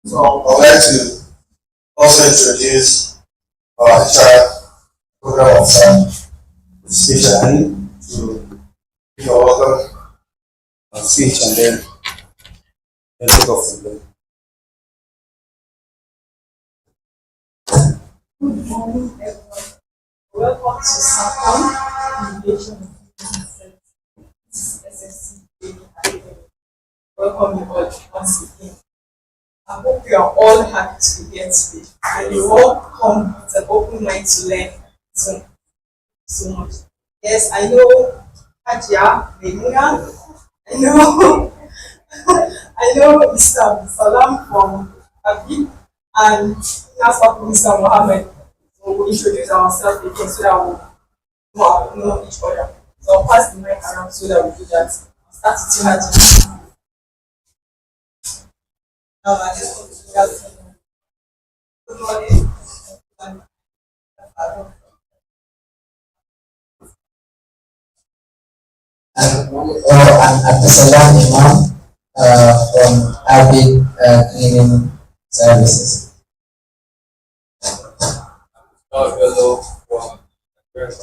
So I would like to also introduce our HR program officer, especially to give a welcome speech and then take off from there. Good morning, everyone. Welcome to Fumigation. This is SSC. Welcome you all once again. I hope you are all happy to be here today and you all come with an open mind to learn so much. Yes, I know Hajia, Memuna, I know I know Mr. Salam from Abi and Nasa Mr. Mohammed. So we'll introduce ourselves again so that we'll know each other. So I'll pass the mic around so that we do that. Start with you, Hajia. Good morning. I'm Abdusalam Imam from Abid Cleaning Services. Hello from Pest.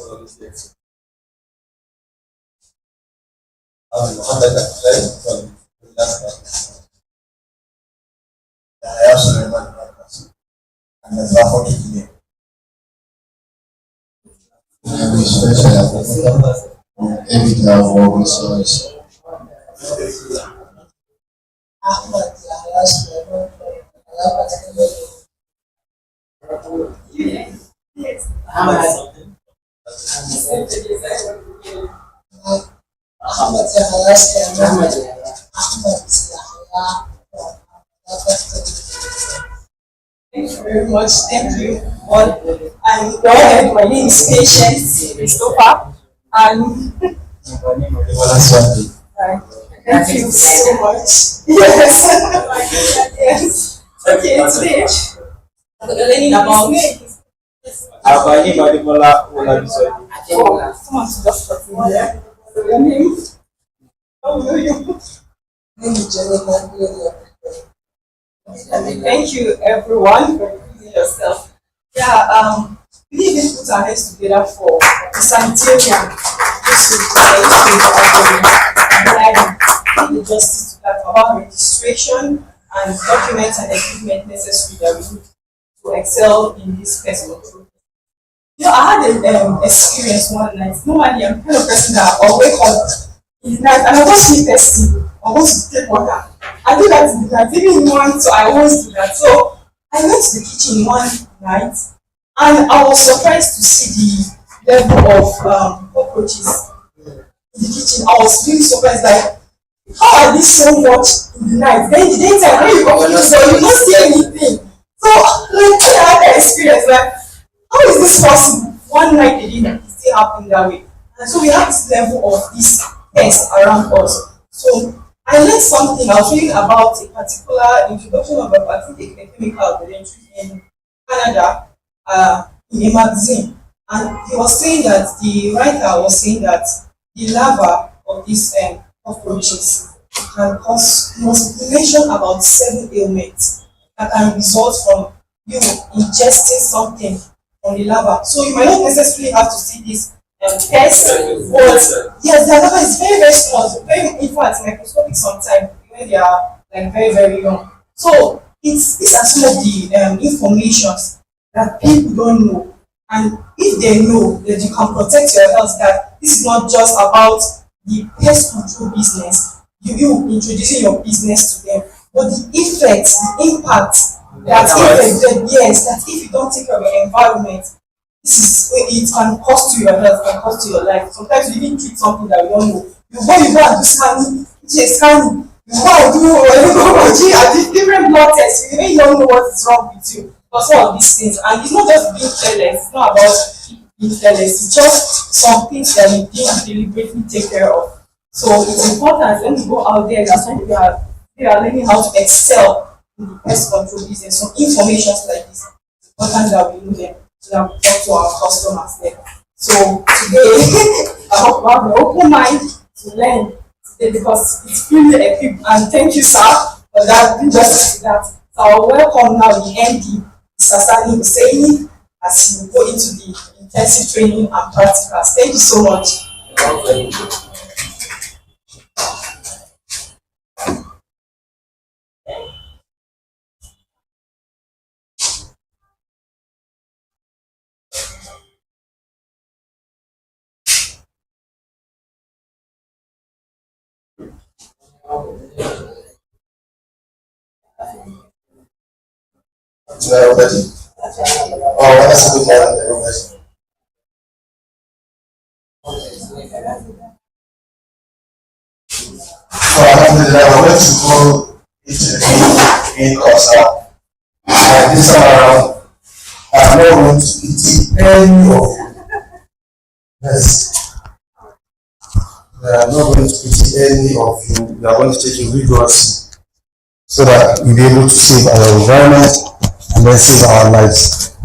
Muhammad Abdullah from Last I also remember and as well for today. I'm a special advocate from Abid Law Resource. Ahmad Yahya Sulaiman from Yes. Ahmad Yahya Sulaiman Ahmad Yahya. Thank you very much. Thank you all. And go ahead. My name is Patience Christopher. And thank you so much. Yes. Yes. Okay, today we're learning about someone to just put me there. So your name? How will you? Thank you everyone for introducing yourself. Yeah, we need to put our heads together for the sanitarian. This is the justice to that about registration and documents and equipment necessary that we need to excel in this pest control. You know, I had an experience one night. Normally, I'm the kind of person that I'll wake up in the night and I just need testing. I want to take water. I do that in the night, even in one, so I always do that. So I went to the kitchen one night and I was surprised to see the level of cockroaches in the kitchen. I was really surprised, like, how are these so much in the night? Then the daytime, when you come to so you don't see anything. So, like, I had that experience, like, how is this possible? One night they didn't still happen that way. And so we have this level of this pests around us. So I learned something. I was reading about a particular introduction of a particular chemical that they introduced in Canada in a magazine. And he was saying that the writer was saying that the larva of these cockroaches can cause, he was mentioned about 7 ailments that can result from you ingesting something from the larva. So you might not necessarily have to see this pest, but yes, the larva is very, very small, very, in fact, microscopic sometimes when they are like very, very young. So these are some of the informations that people don't know. And if they know that you can protect your health, that this is not just about the pest control business, you introducing your business to them, but the effects, the impact that yes, that if you don't take care of your environment, this is it can cost you your health, can cost you your life. Sometimes you even treat something that you don't know. You go and do scanning, scanning, you go and do different blood tests, you even don't know what is wrong with you. Because all of these things, and it's not just being careless, it's not about being careless, it's just some things that you didn't deliberately take care of. So it's important when you go out there, that's when you are learning how to excel in the pest control business. Some information like this, it's important that we know them so that we talk to our customers there. So today, I hope you have an open mind to learn today because it's really equipped. And thank you, sir, for that. Just that. So I'll welcome now the MD, Mr. Sani Husseini, as he will go into the intensive training and practicals. Thank you so much. Everybody. Oh, that's a good morning, everybody. So, Alhamdulillah, we're going to go into the main course now. And this time around, I'm not going to pity any of you. Yes. I'm not going to pity any of you. We are going to take it rigorously so that we'll be able to save our environment and then save our lives.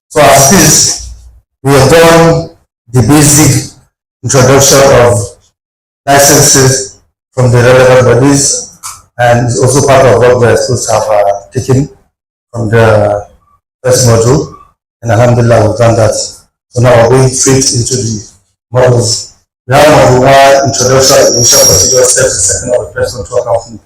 So as this, we have done the basic introduction of licenses from the relevant bodies, and it's also part of what we're supposed to have taken from the first module. And Alhamdulillah, we've done that. So now we're going straight into the modules. We have module 1, introduction, initial procedure steps, and setting up a pest control company.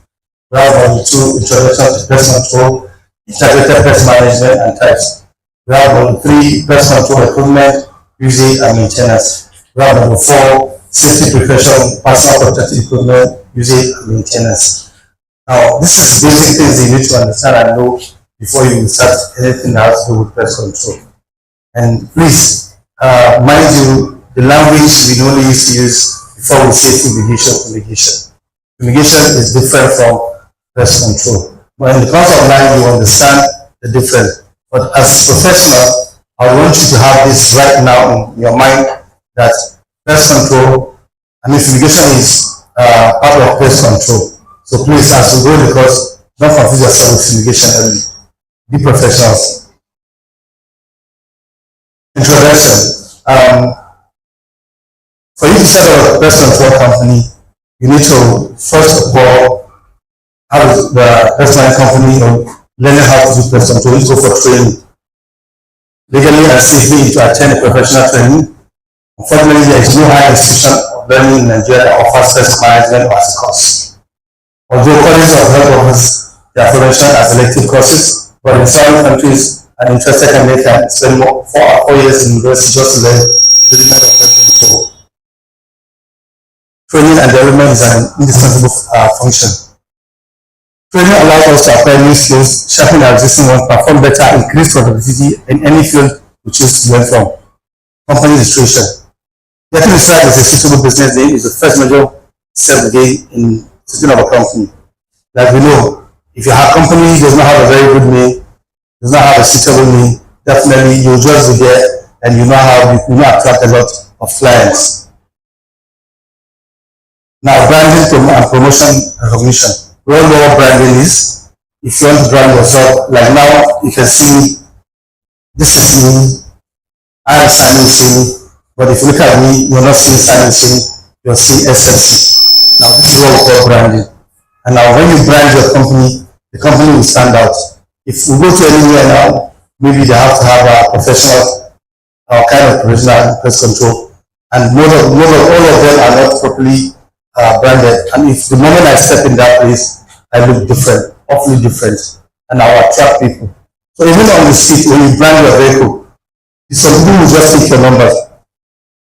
We have module 2, introduction to pest control, integrated pest management and types. We have module 3, pest control equipment, usage and maintenance. We have module 4, safety precaution, personal protective equipment, usage and maintenance. Now, this is basic things you need to understand and know before you start anything that has to do with pest control. And please, mind you, the language we normally used to use before we say fumigation. Fumigation is different from pest control. But in the course of life, you understand the difference. But as a professional, I want you to have this right now in your mind that pest control, fumigation is part of pest control. So please, as you go the course, don't confuse yourself with fumigation early. Be professionals. Introduction. For you to set up a pest control company, you need to first of all have the pest management company learning how to do pest control. You go for training. Legally and safely to attend a professional training. Unfortunately, there is no higher institution of learning in Nigeria that offers pest management as a course. Although colleges of health offers their professional as elective courses, but in some countries, an interested candidate can spend 4 years in university just to learn the treatment of pest control. Training and development is an indispensable function. Training allows us to acquire new skills, sharpen our existing ones, perform better, increase productivity in any field we choose to learn from. Company registration. Getting registered as a suitable business name is the first major step again in setting up a company. Like we know, if your company does not have a very good name, does not have a suitable name, definitely you'll just be there and you will not attract a lot of clients. Now, branding and promotion recognition. We all know what branding is. If you want to brand yourself, like now, you can see, this is me, I am Sani Husseini, but if you look at me, you're not seeing Sani Husseini, you're seeing SFC. Now, this is what we call branding. And now, when you brand your company, the company will stand out. If we go to anywhere now, maybe they have to have a professional kind of professional pest control, and all of them are not properly branded. And if the moment I step in that place, I look different, awfully different, and I will attract people. So even on the street, when you brand your vehicle, some people will just take your numbers.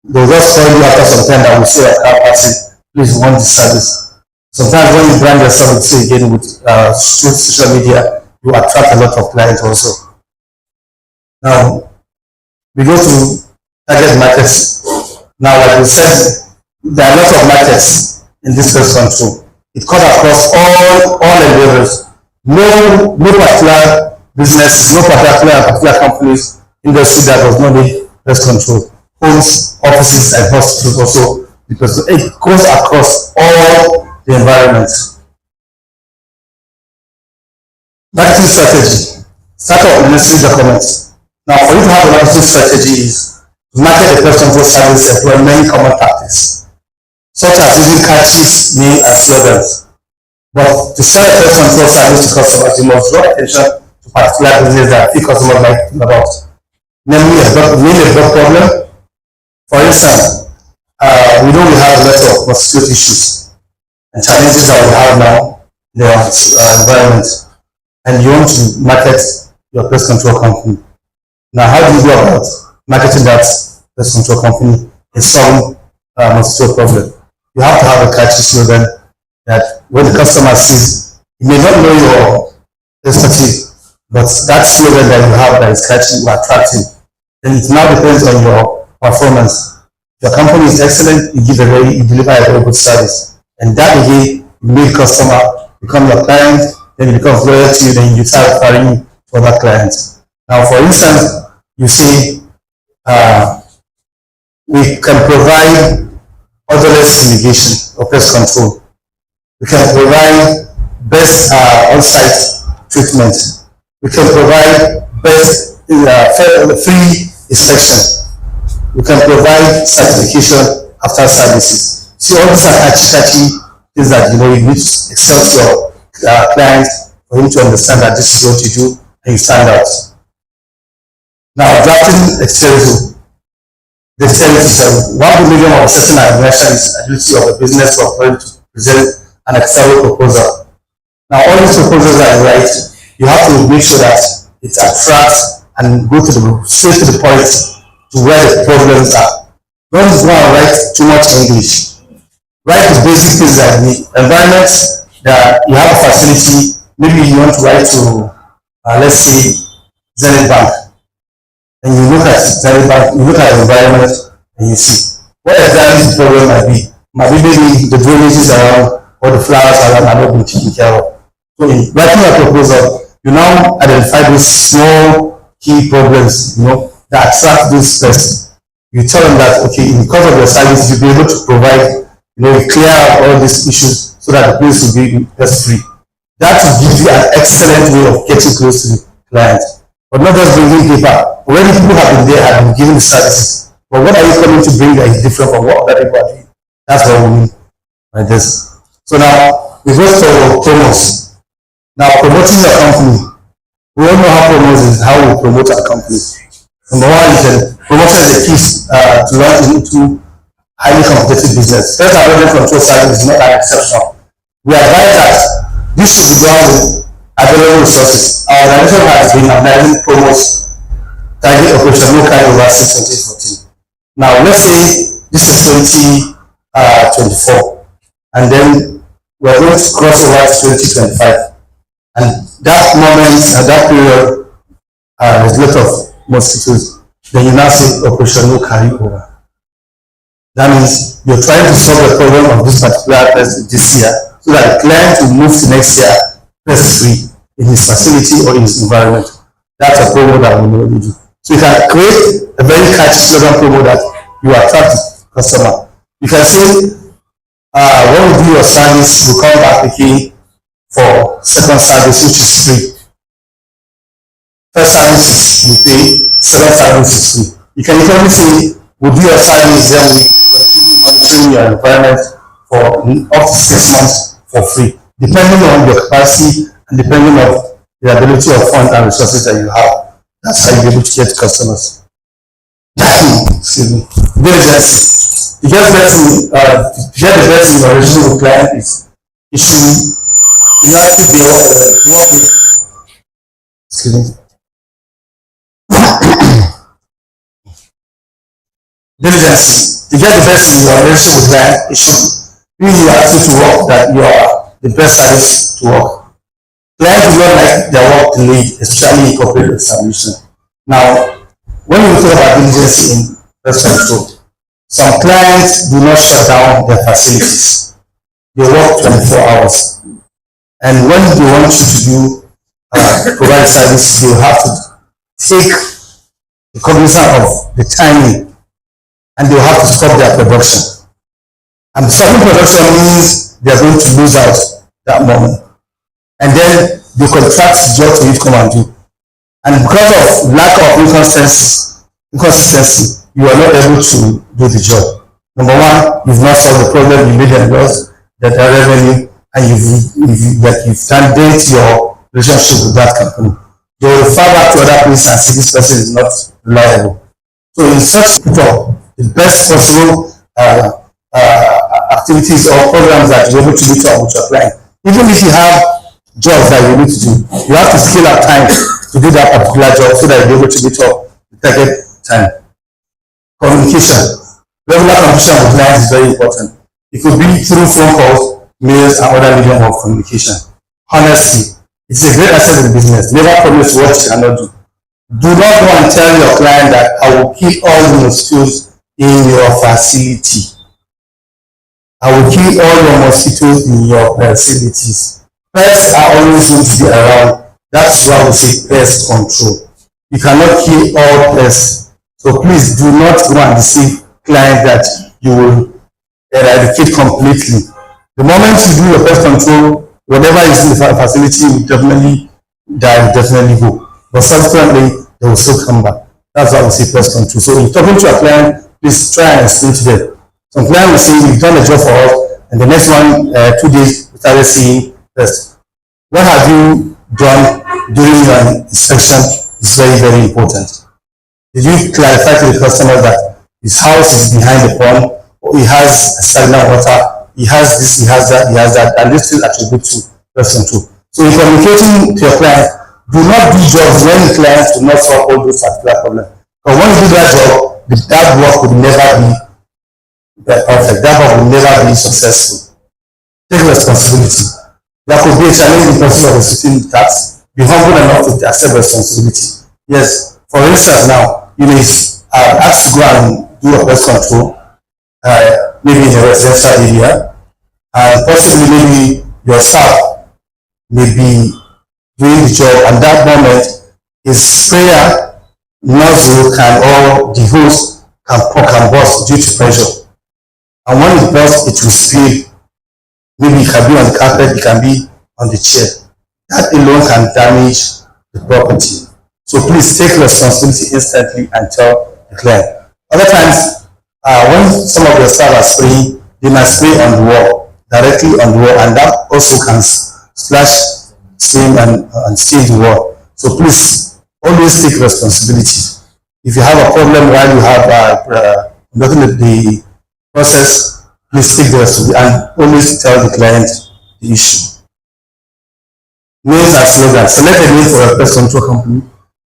They'll just call you after some time that will say a car passing, please want this service. Sometimes when you brand yourself, say again with social media, you attract a lot of clients also. Now, we go to target markets. Now, like we said, there are lots of markets in this pest control. It cuts across all endeavors. No particular business, no particular companies, industry that does not need pest control. Homes, offices, and hospitals also, because it goes across all the environment. Marketing strategy. Start up necessary documents. Now, for you to have a marketing strategy is to market the pest control service employ many common tactics, such as using catchy names and slogans. But to sell a pest control service to customers, you must draw attention to particular business that few customers might think about. Namely, a drug problem. For instance, we know we have a lot of mosquito issues and challenges that we have now in the environment, and you want to market your pest control company. Now, how do you go about marketing that pest control company in some mosquito problem? You have to have a catchy slogan that when the customer sees, he may not know your expertise, but that slogan that you have that is catchy or attractive, then it now depends on your performance. If your company is excellent, you deliver a very good service, and that again, you make customer become your client, then he becomes loyal to you, then you start referring to other clients. Now, for instance, you say we can provide odorless fumigation or pest control. We can provide best on-site treatment. We can provide best free inspection. We can provide certification after services. So all these are catchy things that you need to excel to your client for him to understand that this is what you do and you stand out. Now, drafting exterior. The exterior is one of the medium of assessing and evaluation is ability of a business or firm to present an external proposal. Now, all these proposals that you write, you have to make sure that it attracts and go straight to the point to where the problems are. Don't go and write too much English. Write the basic things like the environment, that you have a facility, maybe you want to write to, let's say, Zenith Bank. And you look at Zenith Bank, you look at the environment, and you see what exactly the problem might be. Maybe the drainages around or the flowers around are not being taken care of. So in writing a proposal, you now identify those small key problems, that attract those pests. You tell them that, okay, because of your service, you'll be able to provide, clear out all these issues so that the place will be pest free. That will give you an excellent way of getting close to the client. But not just bringing paper. Already people have been there, have been given the services. But what are you coming to bring that is different from what other people are doing? That's what we mean by this. So now, we go to promos. Now, promoting your company. We all know how promos is, how we promote our company. Number one, promotion is the key to launch into highly competitive business. First, our revenue control service is not an exception. We advise that this should be done with available resources. Our organization has been applying promos target operation local over since 2014. Now, let's say this is 2024, and then we're going to cross over to 2025. And that moment, at that period, there's a lot of mosquitoes. Then you now say operation no carry over. That means you're trying to solve the problem of this particular pest this year so that the client will move to next year pest free in his facility or in his environment. That's a promo that we know we do. So you can create a very catchy slogan promo that you attract the customer. You can say, when we do your service, we come back again for second service, which is free. First service you pay, second service is free. You can literally say, we'll do your service, then we continue monitoring your environment for up to 6 months for free, depending on your capacity and depending on the ability of funds and resources that you have. That's how you're able to get customers. Excuse me. Diligence. To get the best in your original client is issue. You have to be work with. Excuse me. Diligence. To get the best in your relationship with client, it should really ask you to work that you are the best service to work. Clients do not like their work delayed, especially in corporate establishment. Now, when we talk about diligence in pest control, some clients do not shut down their facilities. They work 24 hours. And when they want you to do provide service, they have to take the cognizance of the timing, and they have to stop their production. And stopping production means they are going to lose out that moment. And then they contract the job for you to come and do. And because of lack of inconsistency, you are not able to do the job. Number one, you've not solved the problem, you made them loss, that revenue, and you've dent your relationship with that company, they will refer back to other places and say this person is not reliable. So in such people, the best possible activities or programs that you're able to meet up with your client. Even if you have jobs that you need to do, you have to scale up time to do that particular job so that you're able to meet up the target time. Communication. Regular communication with clients is very important. It could be through phone calls, mails, and other medium of communication. Honesty. It's a great asset in business. Never promise what you cannot do. Do not go and tell your client that I will keep all the mosquitoes in your facility. I will kill all your mosquitoes in your facilities. Pests are always going to be around. That's why we say pest control. You cannot kill all pests. So please do not go and deceive clients that you will eradicate completely. The moment you do your pest control, whatever is in the facility will definitely die, will definitely go. But subsequently, they will still come back. That's why we say pest control. So if you're talking to a client, please try and explain to them. Some client will say, you've done a job for us, and the next one, 2 days, we started seeing pest. What have you done during your inspection is very, very important. Did you clarify to the customer that his house is behind the pond, or he has stagnant water, he has this, he has that, and this is attributed to pest control. So in communicating to your client, do not do jobs when the clients do not solve all those particular problems. Because when you do that job, that work will never be perfect. That work will never be successful. Take responsibility. There could be a challenge in terms of executing tasks. Be humble enough to accept responsibility. Yes, for instance, now you may ask to go and do a pest control, maybe in a residential area, and possibly maybe your staff may be doing the job, and that moment his sprayer nozzle can, or the hose can burst due to pressure. And when it bursts, it will spill. Maybe it can be on the carpet, it can be on the chair. That alone can damage the property. So please take responsibility instantly and tell the client. Other times, when some of your staff are spraying, they might spray on the wall, directly on the wall, and that also can splash, stain, and stain the wall. So please always take responsibility. If you have a problem while you have conducting the process, please take the responsibility and always tell the client the issue. Names and slogans. Select a name for a pest control company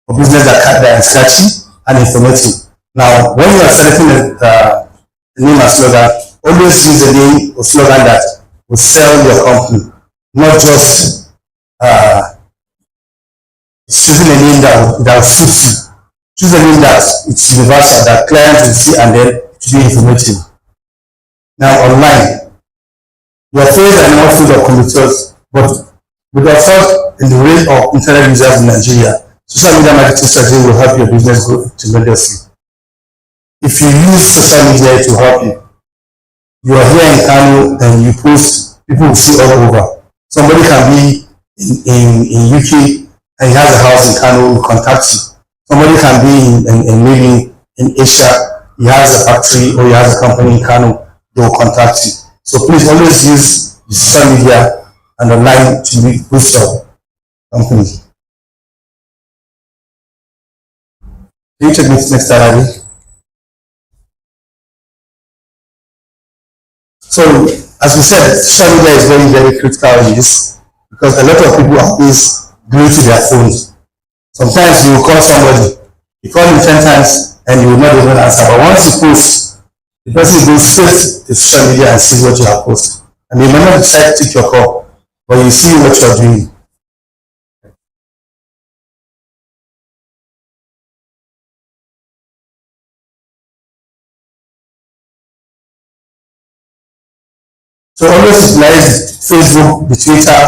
or business that is catchy and informative. Now, when you are selecting the name and slogan, always use a name or slogan that will sell your company, not just choosing a name that suits you. Choose a name that it's universal, that clients will see, and then it will be informative. Now, online, your face and not full of competitors, but with the effort in the rate of internet users in Nigeria, social media marketing strategy will help your business grow tremendously. If you use social media to help you, you are here in Kano and you post, people will see all over. Somebody can be in UK and he has a house in Kano, will contact you. Somebody can be maybe in Asia, he has a factory or he has a company in Kano, they will contact you. So please always use the social media and online to boost your company. Can you take me to the next slide, Abby? So, as we said, social media is very, very critical in this because a lot of people are always glued to their phones. Sometimes you will call somebody, you call him 10 times and you will not even answer. But once you post, the person goes straight to social media and sees what you have posted. And they may not decide to take your call, but you see what you are doing. So always utilize Facebook, the Twitter,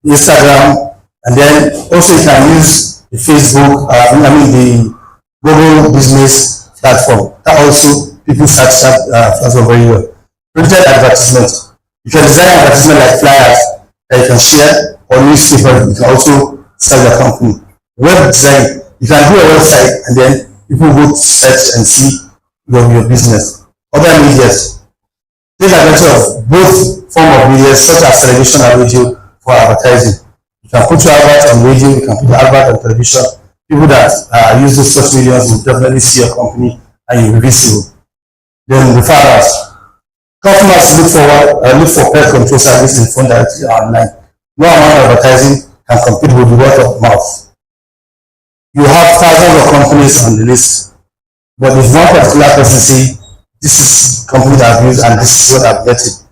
the Instagram, and then also you can use the Facebook, the Google Business platform. That also people start platform very well. Printed advertisement. You can design advertisement like flyers that you can share, or newspaper. You can also sell your company. Web design. You can do a website and then people go search and see your business. Other medias. Take advantage of both form of media such as television and radio for advertising. You can put your advert on radio, you can put your advert on television. People that use those such mediums will definitely see your company and you'll be visible. Then the fathers. Customers look for pest control service in phone directly or online. No amount of advertising can compete with the word of mouth. You have thousands of companies on the list, but if one particular person say, this is company that I've used and this is what I've getting,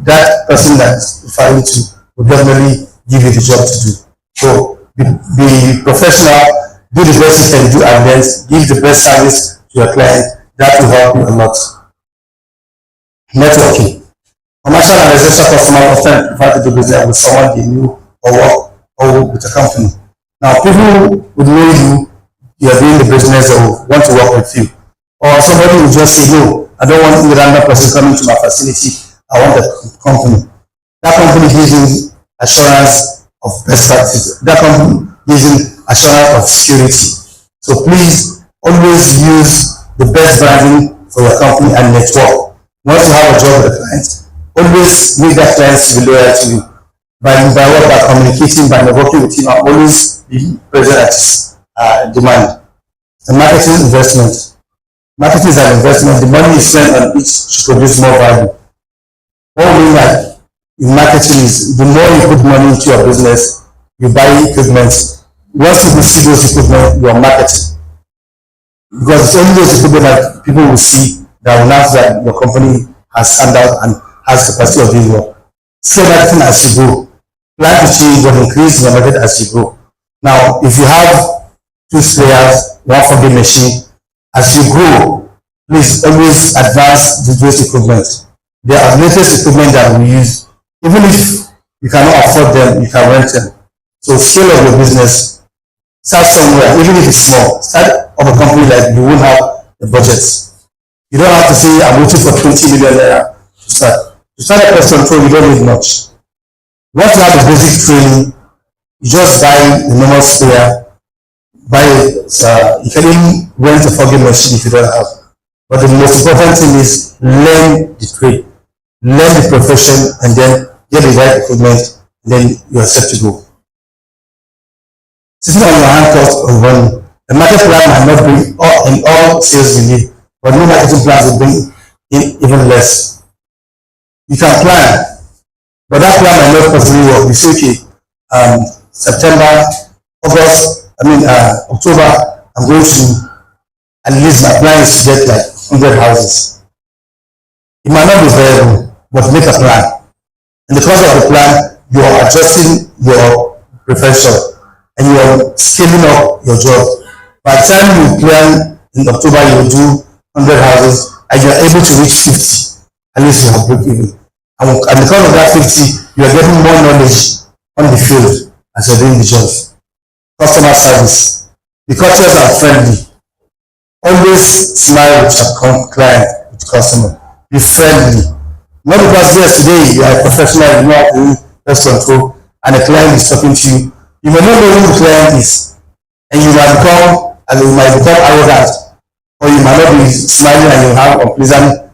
that person that is referring to will definitely give you the job to do. So be professional, do the best you can do, and then give the best service to your client. That will help you a lot. Networking. Commercial and residential customers often prefer to do business with someone they knew or work or with a company. Now, people would know you are doing the business or want to work with you. Or somebody will just say, no, I don't want any random person coming to my facility. I want a company. That company gives you assurance of best practice. That company gives you assurance of security. So please always use the best branding for your company and network. Once you have a job with a client, always make that client be loyal to you. By what? By communicating, by working with him, and always be present at his demand. The marketing investment. Marketing is an investment. The money you spend on each should produce more value. What we mean by in marketing is the more you put money into your business, you buy equipment. Once people see those equipment, you are marketing. Because it's only those equipment that people will see that will know that your company has standard and has capacity of doing work. Scale marketing as you go. Plan to change or increase your market as you go. Now, if you have 2 sprayers, 1 fogging machine, as you grow, please always advance those equipment. There are latest equipment that we use. Even if you cannot afford them, you can rent them. So scale up your business. Start somewhere, even if it's small. Start up a company like you won't have the budget. You don't have to say, I'm waiting for 20 million naira to start. To start a pest control, you don't need much. Once you have the basic training, you just buy the normal sprayer, you can even rent a fogging machine if you don't have. But the most important thing is learn the trade, learn the profession, and then get the right equipment, and then you're set to go. Sitting on your hand cost of running. The market plan might not bring all sales you need, but no marketing plans will bring in even less. You can plan, but that plan might not possibly work. You say, okay, September, October, I'm going to, at least my plan is to get like 100 houses. It might not be viable, but make a plan. In the course of the plan, you are adjusting your profession and you are scaling up your job. By the time you plan in October, you will do 100 houses and you are able to reach 50. At least you have broke even. And because of that 50, you are getting more knowledge on the field as you're doing the job. Customer service. Be courteous and friendly. Always smile with your client, with the customer. Be friendly. Not because yes, today you are a professional, you know how to do pest control, and the client is talking to you. You may not know who the client is, and you might become arrogant, or you might not be smiling and you have a pleasant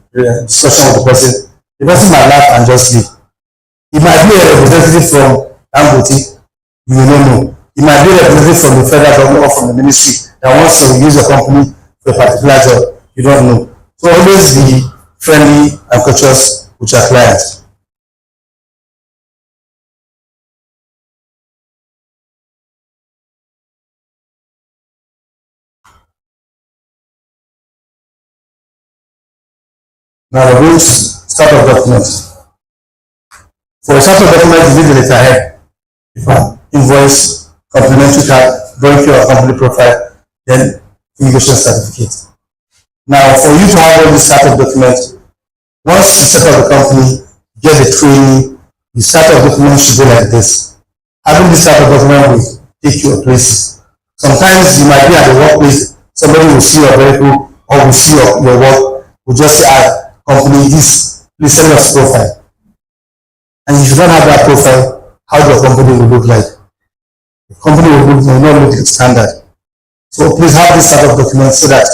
discussion with the person. The person might laugh and just leave. It might be a representative from Dangote, you will not know. It might be a representative from the federal government or from the ministry that wants to use your company for a particular job. You don't know. So always be friendly and courteous with your clients. Now we're going to start a document. For a start of document, you need the letterhead, invoice, complimentary card, going through your company profile, then fumigation certificate. Now, for you to have all this start of document, once you set up the company, get the training, the start of document should go like this. Having this start of document will take you to places. Sometimes you might be at the workplace, somebody will see your vehicle or will see your work, will just say, company this, please send us profile. And if you don't have that profile, how your company will look like? The company will not look standard. So please have this type of document so that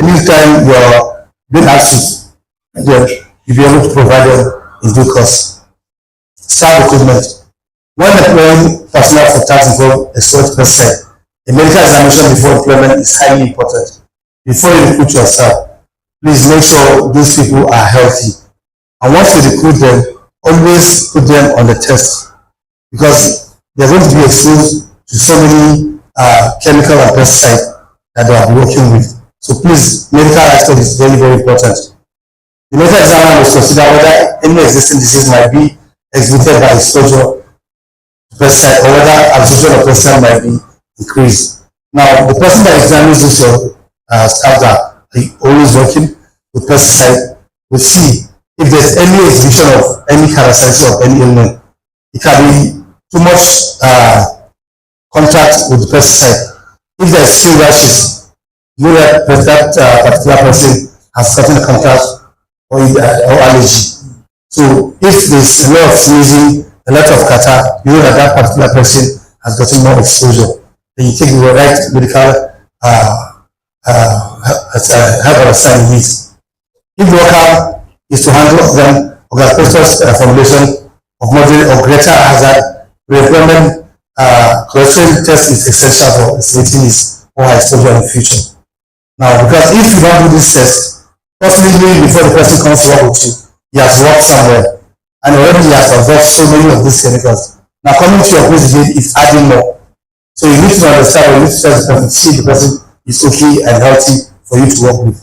anytime you're being asked to you'll be able to provide them in due course. Staff recruitment. When employing personnel for tasks involving expert pesticide, a medical examination before employment is highly important. Before you recruit your staff, please make sure those people are healthy. And once you recruit them, always put them on the test because they're going to be exposed to so many chemical and pesticide that they are working with. So please, medical aspect is very, very important. The medical examiner must consider whether any existing disease might be exhibited by exposure to pesticide or whether absorption of pesticide might be increased. Now, the person that examines this staff that are always working with pesticide will see if there's any exhibition of any characteristic of any ailment. It can be too much contact with the pesticide. If there's skin rashes, you know that particular person has certain contact or allergy. So if there's a lot of sneezing, a lot of catarrh, you know that that particular person has gotten more exposure. Then you take the right medical help or sign needs. If the worker is to handle them organization's formulation of moderate or greater hazard, re-employment cholesterol test is essential for estimating his or her exposure in the future. Now, because if you don't do this test, possibly before the person comes to work with you, he has worked somewhere and already he has absorbed so many of these chemicals. Now, coming to your place again is adding more. So you need to understand, you need to test the person to see if the person is okay and healthy for you to work with.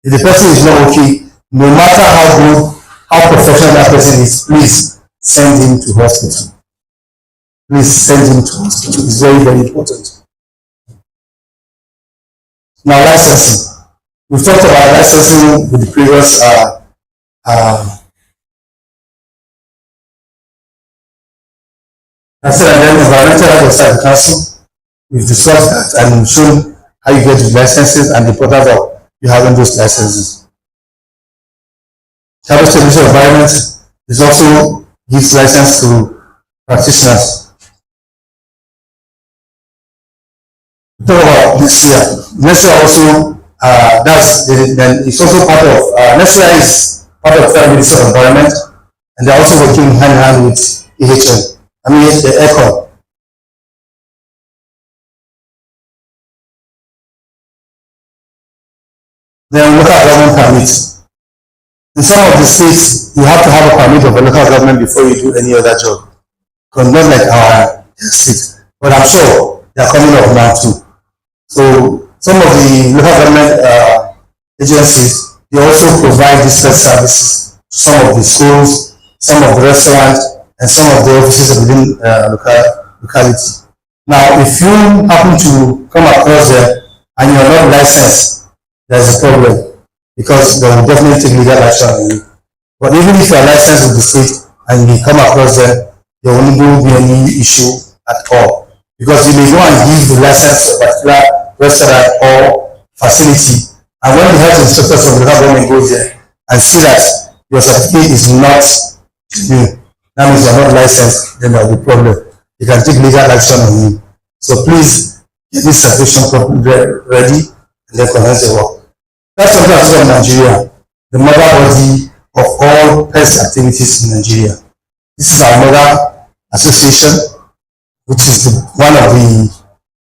If the person is not okay, no matter how good, how professional that person is, please send him to hospital. Please send him to hospital. It's very, very important. Now, licensing. We've talked about licensing with the previous I said, and then environmental health outside the council. We've discussed that and shown how you get the licenses and the importance of you having those licenses. Health Solution Environment is also gives license to practitioners. Talk about this year. Next year also, then it's also part of, next year is part of Federal Ministry of Environment, and they're also working hand in hand with EHL. I mean, the ECHO. Then local government permits. In some of the states, you have to have a permit of a local government before you do any other job. Because not like our state. But I'm sure they are coming up now too. So some of the local government agencies, they also provide these services to some of the schools, some of the restaurants, and some of the offices within locality. Now, if you happen to come across them and you're not licensed, there's a problem because they will definitely take legal action on you. But even if you're licensed with the state and you come across them, there won't be any issue at all. Because you may go and give the license to a particular restaurant or facility, and when the health inspector from the government goes there and see that your certificate is not new, that means you're not licensed, then there will be a problem. You can take legal action on you. So please get this certification ready and then commence the work. That's something of Nigeria, the mother body of all pest activities in Nigeria. This is our mother association, which is one of the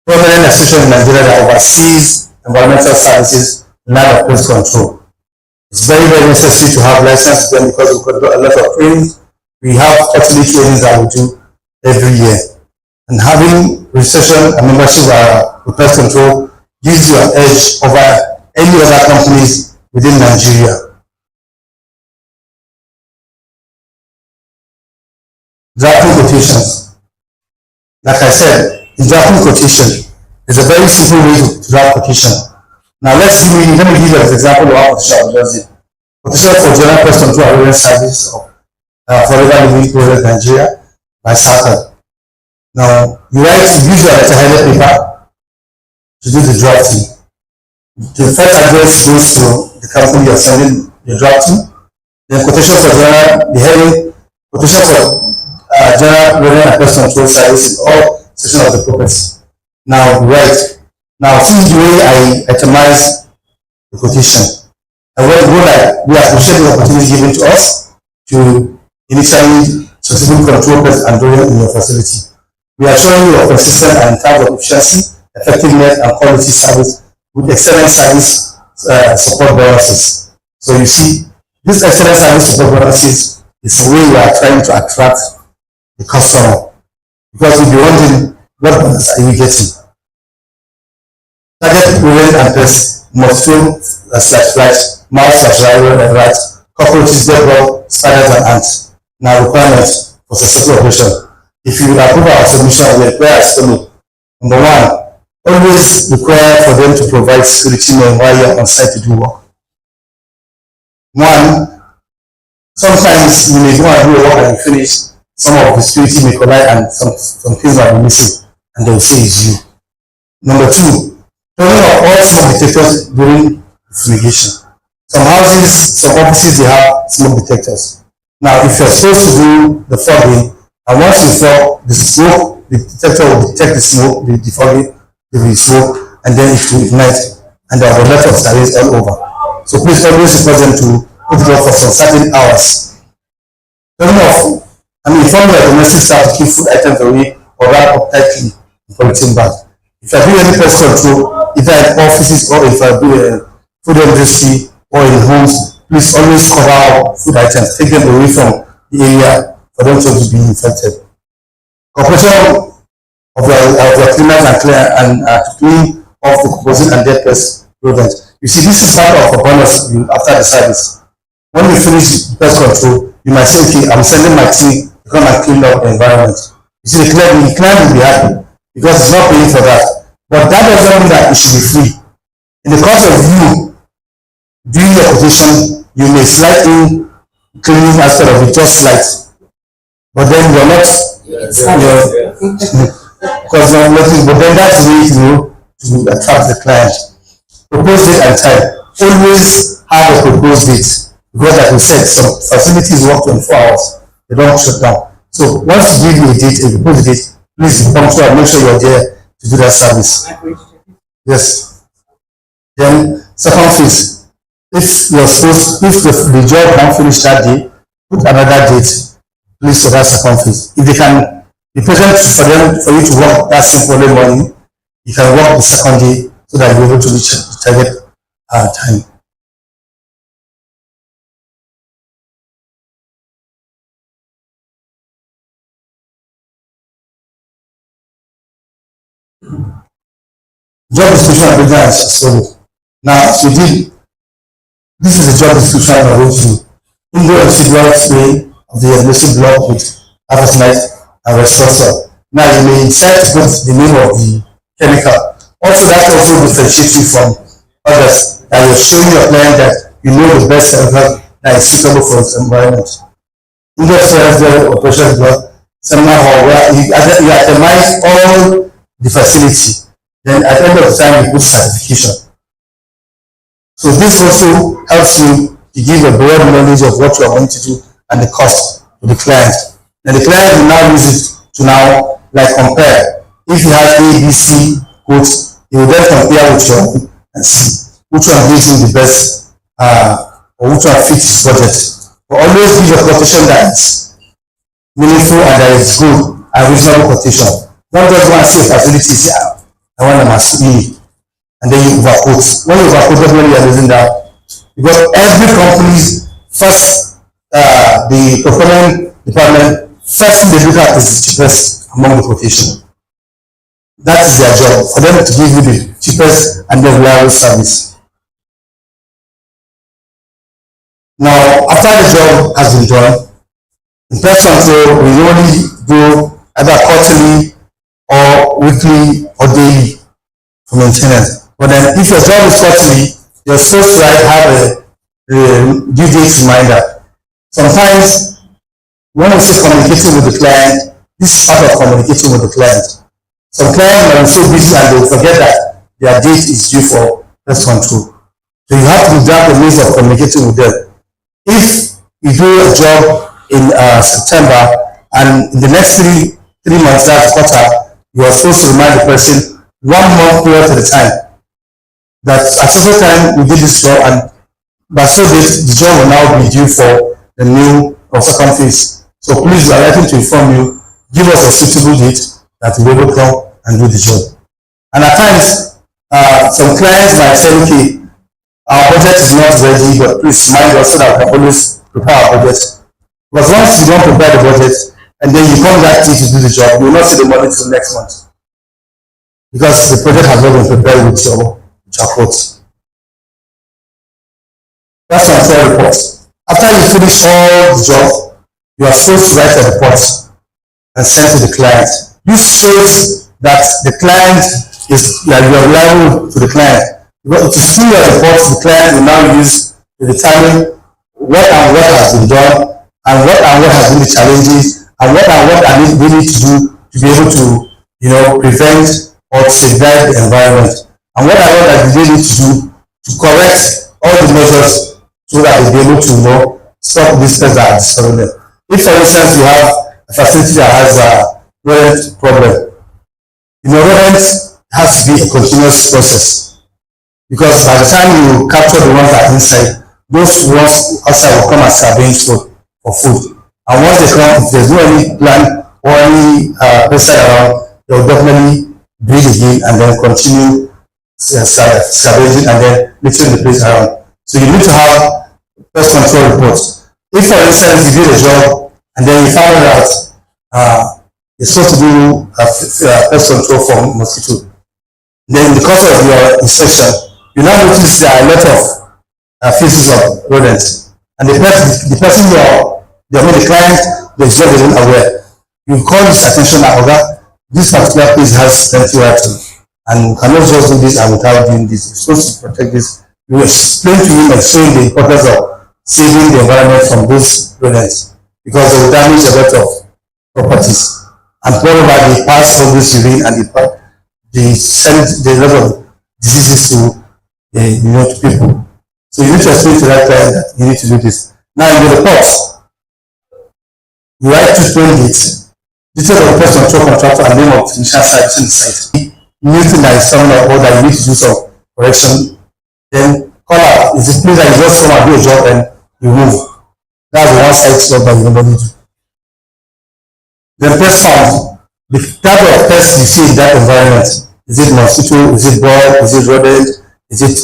prominent associations in Nigeria that oversees environmental services in line of pest control. It's very, very necessary to have license to them because we've got a lot of training. We have quarterly trainings that we do every year. And having registration and membership with pest control gives you an edge over any other companies within Nigeria. Drafting quotations. Like I said, in drafting quotation, it's a very simple way to draft quotation. Now let me give you an example of how quotation does it. Quotation for General Pest Control Awareness Service of Forever Living Project Nigeria by SACA. Now you use your letterheaded paper to do the drafting. The first address goes to the company you're sending the drafting. Then quotation for general, the heading, quotation for General Revenue and Pest Control Service in all sections of the property. Now, right. Now, see the way I itemize the quotation. And when we go like, we appreciate the opportunity given to us to initially successfully control pest and rodent in your facility. We are showing you a consistent and in terms of efficiency, effectiveness, and quality service with excellent service support bonuses. So you see, this excellent service support bonuses is the way we are trying to attract the customer. Because you'll be wondering, what bonus are you getting? Target rodent and pests, mosquito slash flies, mouse slash rats, cockroaches, bedbug, spiders, and ants. Now requirements for successful operation. If you approve our submission, we require as follows. Number one, always require for them to provide security men while you're on site to do work. One, sometimes you may go and do a work and you finish, some of the security may collide and some things are missing and they will say it's you. Number two, turning off all smoke detectors during fumigation. Some houses, some offices, they have smoke detectors. Now, if you're supposed to do the fogging, and once you fog, the smoke, the detector will detect the smoke, the fogging, the smoke, and then it will ignite, and there are a lot of sirens all over. So please always request them to put it off for some certain hours. Turning off, inform your domestic staff to keep food items away or wrap up tightly in polythene bags. If you are doing any pest control, either in offices or if you are doing a food industry or in homes, please always cover our food items, take them away from the area for them to be infected. Cooperation of your cleaners and to clean off the composite and dead pest rodents. You see, this is part of a bonus after the service. When you finish pest control, you might say, okay, I'm sending my team to come and clean up the environment. You see, the client will be happy because it's not paying for that. But that doesn't mean that it should be free. In the course of you doing your quotation, you may slide in cleaning aspect of it, just slight. But then you're not, because you're nothing, but then that's the way to attract the client. Propose date and time. Always have a proposed date. Because like we said, some facilities work 24 hours. They don't shut down. So once you give you a date, a proposed date, please come to and make sure you're there to do that service. Yes. Then second phase. If the job can't finish that day, put another date, please, for that second phase. If they can be present for you to work that simple morning, you can work the second day so that you're able to reach the target time. Job description and breakdown is solid. Now, this is the job description I wrote to. Indoor residual spray of the adhesive block with arsenic and restorer. Now, you may decide to put the name of the chemical. Also, that also differentiates you from others. And you're showing your client that you know the best chemical that is suitable for its environment. Indoor residual operation block seminar hall where you itemize all the facility. Then at the end of the time, you put certification. So this also helps you to give a broad knowledge of what you are going to do and the cost to the client. And the client will now use it to now like compare. If you have A, B, C quotes, he will then compare with your and see which one gives him the best or which one fits his budget. But always give a quotation that is meaningful and that is good and reasonable quotation. Don't just want to see a facility say, I want them as me, and then you overquote. When you overquote, definitely you are losing that. Because every company's first, the procurement department, first thing they look at is the cheapest among the quotation. That is their job, for them to give you the cheapest and the reliable service. Now, after the job has been done, in pest control, we only go either quarterly or weekly or daily for maintenance. But then if your job is quarterly, you're supposed to have a due date reminder. Sometimes when we say communicating with the client, this is part of communicating with the client. Some clients are so busy and they forget that their date is due for pest control. So you have to develop a means of communicating with them. If you do a job in September and in the next three months, that's quarter, you are supposed to remind the person 1 month prior to the time that at some time we did this job and but so the job will now be due for the new or second phase. So please, we are writing to inform you, give us a suitable date that we will come and do the job. And at times, some clients might say, okay, our budget is not ready, but please mind us so that we can always prepare our budget. Because once you don't prepare the budget, and then you come that day to do the job, you will not see the money till next month. Because the project has not been prepared with your quote. That's my third report. After you finish all the job, you are supposed to write a report and send to the client. This shows that the client is, that you are reliable to the client. Because it is through your report the client will now use to determine what has been done, and what has been the challenges, and what we need to do to be able to, prevent or safeguard the environment, and what that we need to do to correct all the measures so that we'll be able to, stop this pest that are disturbing them. If, for instance, you have a facility that has a rodent problem, rodent has to be a continuous process, because by the time you capture the ones that are inside, those ones outside will come and scavenge for food. And once they come, if there's no any plant or any pesticide around, they'll definitely breed again and then continue scavenging and then littering the place around. So you need to have pest control reports. If, for instance, you did a job and then you found out you're supposed to do pest control for mosquito, then in the course of your inspection, you now notice there are a lot of feces of rodents, and the person the client, the job isn't aware. You call his attention that, okay, this particular place has plenty of item, and we cannot just do this and without doing this. You're supposed to protect this. You explain to him and showing the importance of saving the environment from those rodents, because they will damage a lot of properties. And moreover, they pass all this urine and they send a lot of diseases to to people. So you need to explain to that client that you need to do this. Now in the report, you write 2 dates, details of the pest control contractor and name of technician site. New thing that is coming up or that you need to do some correction, then call out. It's a place that you just come and do a job and you move. That's the one side job that you normally do. Then pest found. The type of pest you see in that environment. Is it mosquito? Is it bug? Is it rodent? Is it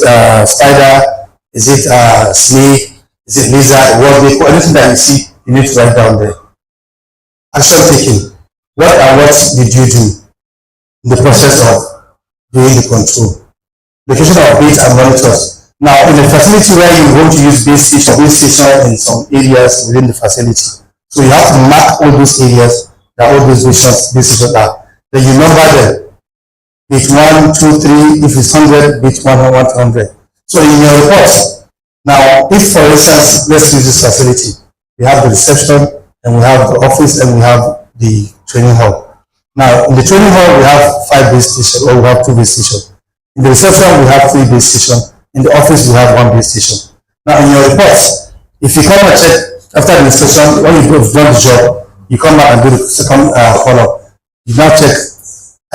spider? Is it snake? Is it lizard? Anything that you see, you need to write down there. Action taking. What did you do in the process of doing the control? Location of bait and monitors. Now, in a facility where you want to use base station in some areas within the facility, so you have to mark all those areas that all those stations are. Then you number them. Bit 1, 2, 3, if it's 100, bit 100. So in your report, now if for instance, let's use this facility, we have the reception, and we have the office, and we have the training hall. Now in the training hall, we have 5 base stations, or we have 2 base stations. In the reception, we have 3 base stations. In the office, we have 1 base station. Now in your report, if you come and check after the inspection, when you've done the job, you come back and do the second follow-up. You now check,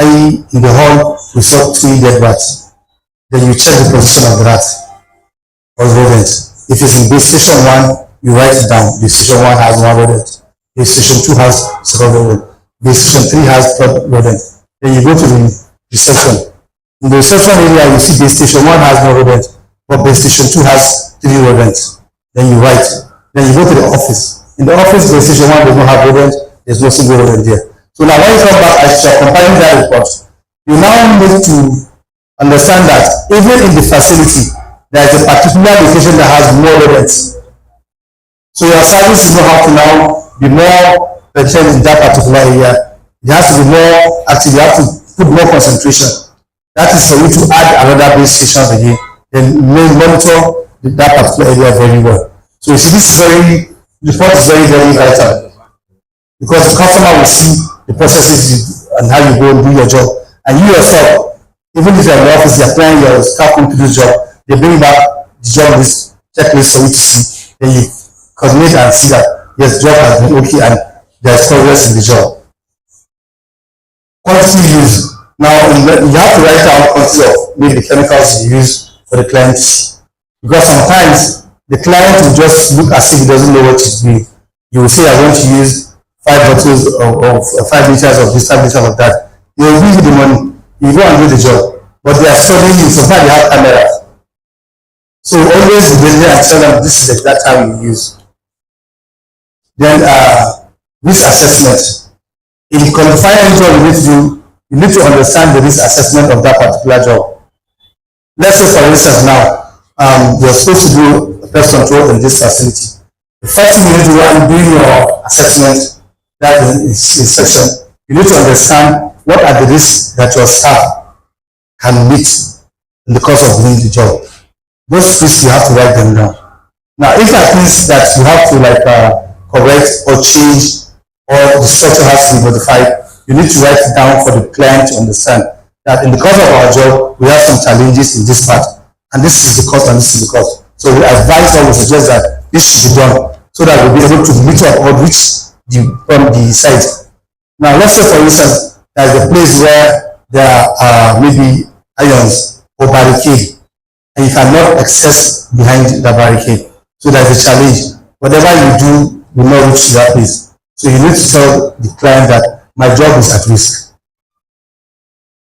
in the hall, we saw 3 dead rats. Then you check the position of the rat or rodent. If it's in base station 1, you write it down. Base station 1 has 1 rodent. Base station 2 has 2nd rodent. Base station 3 has 3rd rodent. Then you go to the reception. In the reception area, you see base station 1 has no rodent, but base station 2 has 3 rodents. Then you write. Then you go to the office. In the office, base station 1 does not have rodent. There's no single rodent there. So now when you come back, as you're compiling that report, you now need to understand that even in the facility, there is a particular location that has more rodents. So your service is not have to now be more present in that particular area. It has to be more active. You have to put more concentration. That is for you to add another base station again. Then monitor that particular area very well. So you see, the report is very, very vital, because the customer will see the processes and how you go and do your job. And you yourself, even if you're in the office, you're applying your staff come to this job, they bring back the job list, checklist for you to see. Then you coordinate and see that yes, the job has been okay and there's progress in the job. Quantity use. Now you have to write down quantity of maybe the chemicals you use for the client, because sometimes the client will just look as if he doesn't know what he's doing. You will say, I want to use 5 bottles of 5 liters of this, 5 liters of that. They will give you the money. You go and do the job. But they are studying you. Sometimes they have cameras. So always be there and tell them this is the exact time you use. Then risk assessment. In qualifying any job you need to understand the risk assessment of that particular job. Let's say for instance now, you're supposed to do pest control in this facility. The first thing you need to do when doing your assessment, that is inspection, you need to understand what are the risks that your staff can meet in the course of doing the job. Those risks you have to write them down. Now, if that means that you have to correct or change, or the structure has to be modified, you need to write it down for the client to understand that in the course of our job, we have some challenges in this part, and this is the cost and this is the cost. So we advise or we suggest that this should be done so that we'll be able to meet up or reach from the site. Now, let's say for instance, there's a place where there are maybe irons or barricade, and you cannot access behind the barricade. So there's a challenge. Whatever you do will not reach to that place. So you need to tell the client that my job is at risk.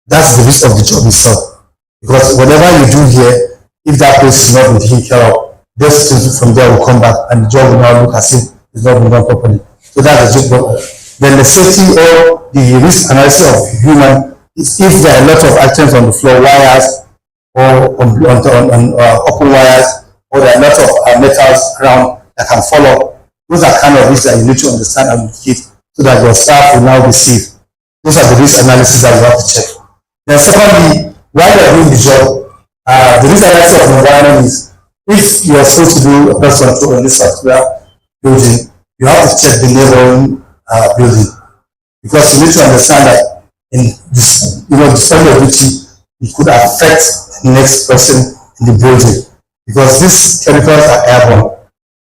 That's the risk of the job itself. Because whatever you do here, if that place is not being taken care of, those things from there will come back and the job will now look as if it's not being done properly. So that's the job. Then the safety or the risk analysis of human is if there are a lot of items on the floor, wires, or on open wires, or there are a lot of metals around that can fall off. Those are kind of risks that you need to understand and mitigate so that your staff will now be safe. Those are the risk analysis that you have to check. Then secondly, while you are doing the job, the risk analysis of the environment is if you are supposed to do a pest control in this particular building, you have to check the neighboring building, because you need to understand that in this, the study of duty, it could affect the next person in the building, because these chemicals are airborne.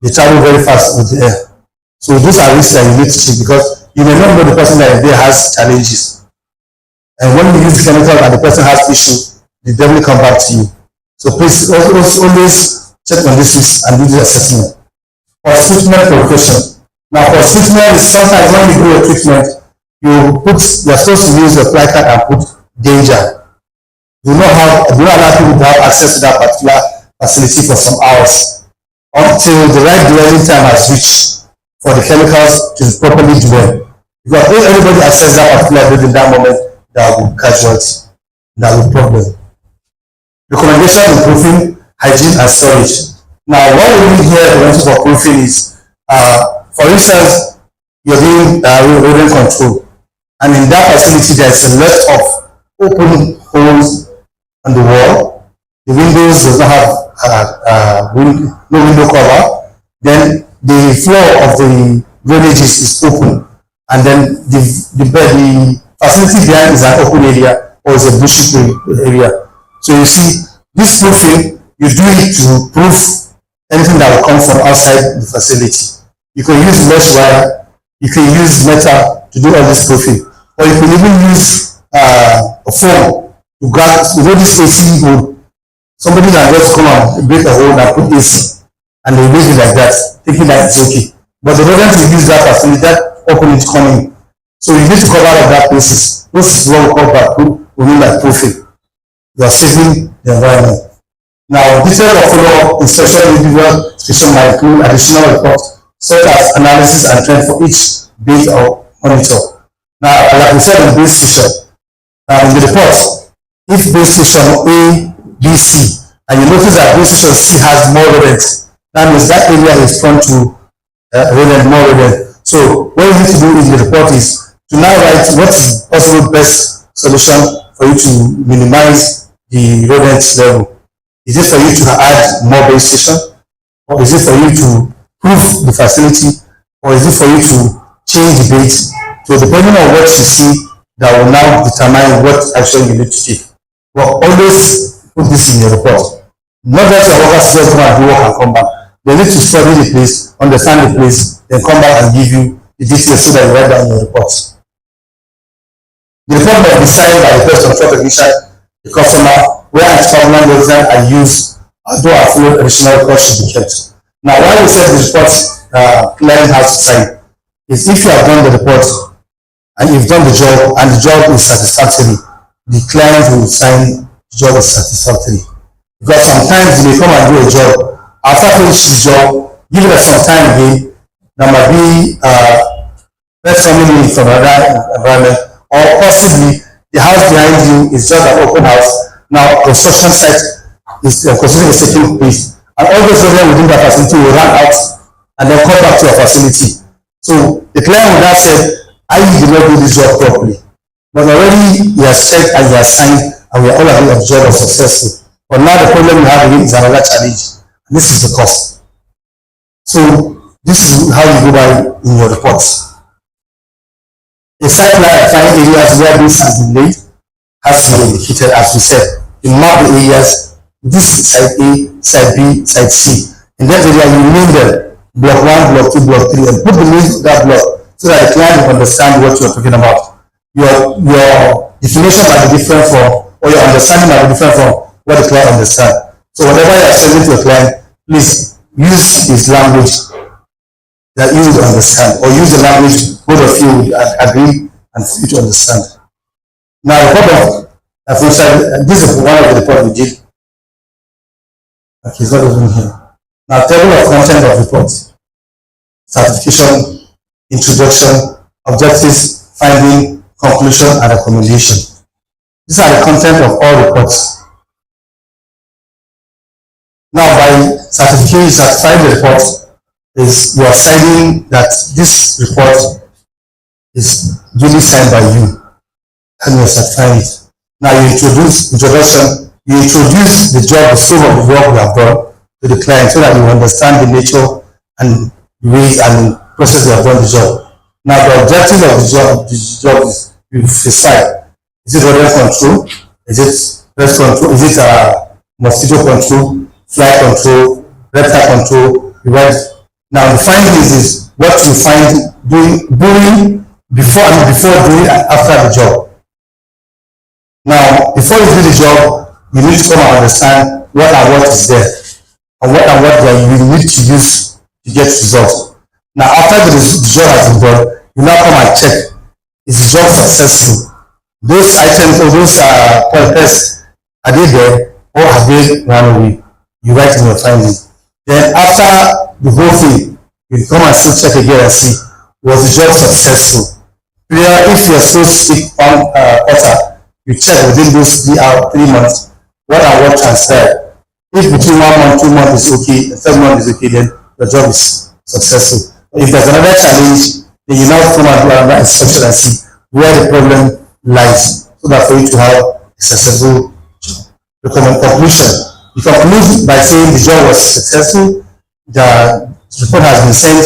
They travel very fast with the air. So those are risks that you need to check, because you may not know the person that there has challenges. And when you use the chemical and the person has issue, they definitely come back to you. So please always check on this risk and do the assessment. For treatment provocation. Now for treatment is sometimes when you do a treatment, you're supposed to use a placard and put danger. Do not allow people to have access to that particular facility for some hours until the right dwelling time has reached for the chemicals to properly dwell. Because if everybody accesses that particular building that moment, there will be casualty, there will be problem. Recommendation improving hygiene and storage. Now, what we need here for proofing is, for instance, you're doing rodent control, and in that facility there's a lot of open holes on the wall. The windows does not have no window cover. Then the floor of the drainages is open, and then the facility behind is an open area or is a bushy area. So you see, this proofing, you do it to proof anything that will come from outside the facility. You can use mesh wire, you can use metal to do all this proofing, or you can even use a foam to grab, this AC hole. Somebody can just come and break a hole and put AC, and they leave it like that, thinking that it's okay. But the rodent will use that facility, that opening to come in. So you need to cover up that places. This is what we call backproof, we mean by proofing. You are saving the environment. Now, detail of follow-up inspection individual station might include additional reports, such as analysis and trend for each base or monitor. Now, like we said in base station, in the report, if base station A, B, C, and you notice that base station C has more rodents, that means that area is prone to more rodent. So what you need to do in the report is to now write what is possible best solution for you to minimize the rodent level. Is it for you to add more base station, or is it for you to proof the facility, or is it for you to change the bait? So depending on what you see, that will now determine what action you need to take. But always put this in your report. Not that your workers just go and do work and come back. They need to study the place, understand the place, then come back and give you the details so that you write down your reports. The report must be signed by the person of technician, the customer, where anti-government resident are used though I feel additional records should be kept. Now, why we said the report client has to sign is if you have done the report and you've done the job and the job is satisfactory, the client will sign the job is satisfactory. Because sometimes you may come and do a job, after finishing the job, give it some time again, there might be pest family from another environment, or possibly the house behind you is just an open house. Now construction site is construction is taking place, and all those residents within that facility will run out and then come back to your facility. So the client will now say, I did not do this job properly. But already he has checked and he has signed, and we are all agree that the job was successful. But now the problem we have is another challenge, and this is the cost. So this is how you go by in your reports. A site identifying areas where this has been laid has to be indicated, as we said. You mark the areas, this is site A, site B, site C. In that area, you name them, block 1, block 2, block 3, and put the name of that block so that the client will understand what you're talking about. Your definition might be different from, or your understanding might be different from what the client understands. So whatever you're sending to a client, please use his language that you would understand, or use the language both of you would agree and for you to understand. Now, the problem, this is one of the reports we did. Okay, it's not even here. Now, table of content of reports: certification, introduction, objectives, finding, conclusion, and recommendation. These are the content of all reports. Now, by certification, you certify the report. You are signing that this report is duly signed by you, and you are certifying it. Now you introduce introduction, you introduce the job, the scope of the work we have done to the client so that you understand the nature and the way and process you have done the job. Now the objective of the job is you decide. Is it rodent control? Is it pest control? Is it mosquito control, fly control, reptile control? Now the finding is what you find doing before, doing, and after the job. Now, before you do the job, you need to come and understand what is there, and what you need to use to get results. Now, after the job has been done, you now come and check, is the job successful? Those items or those pests, are they there, or have they run away? You write in your findings. Then after the whole thing, you come and still check again and see, was the job successful? If you're supposed to stick on water, you check within those 3 months what transpired. If between 1 month, 2 months is okay, the 3rd month is okay, then your job is successful. If there's another challenge, then you now come and do another inspection and see where the problem lies, so that for you to have a successful job. Conclusion. You conclude by saying the job was successful, the report has been sent,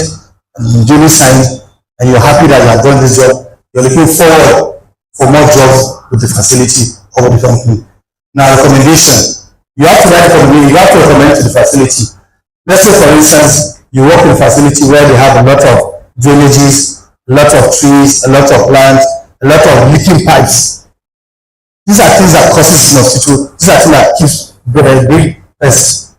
and duly signed, and you're happy that you have done this job. You're looking forward for more jobs with the facility or with the company. Now, recommendation. You have to recommend to the facility. Let's say, for instance, you work in a facility where they have a lot of drainages, a lot of trees, a lot of plants, a lot of leaking pipes. These are things that causes mosquito. These are things that keeps big pests.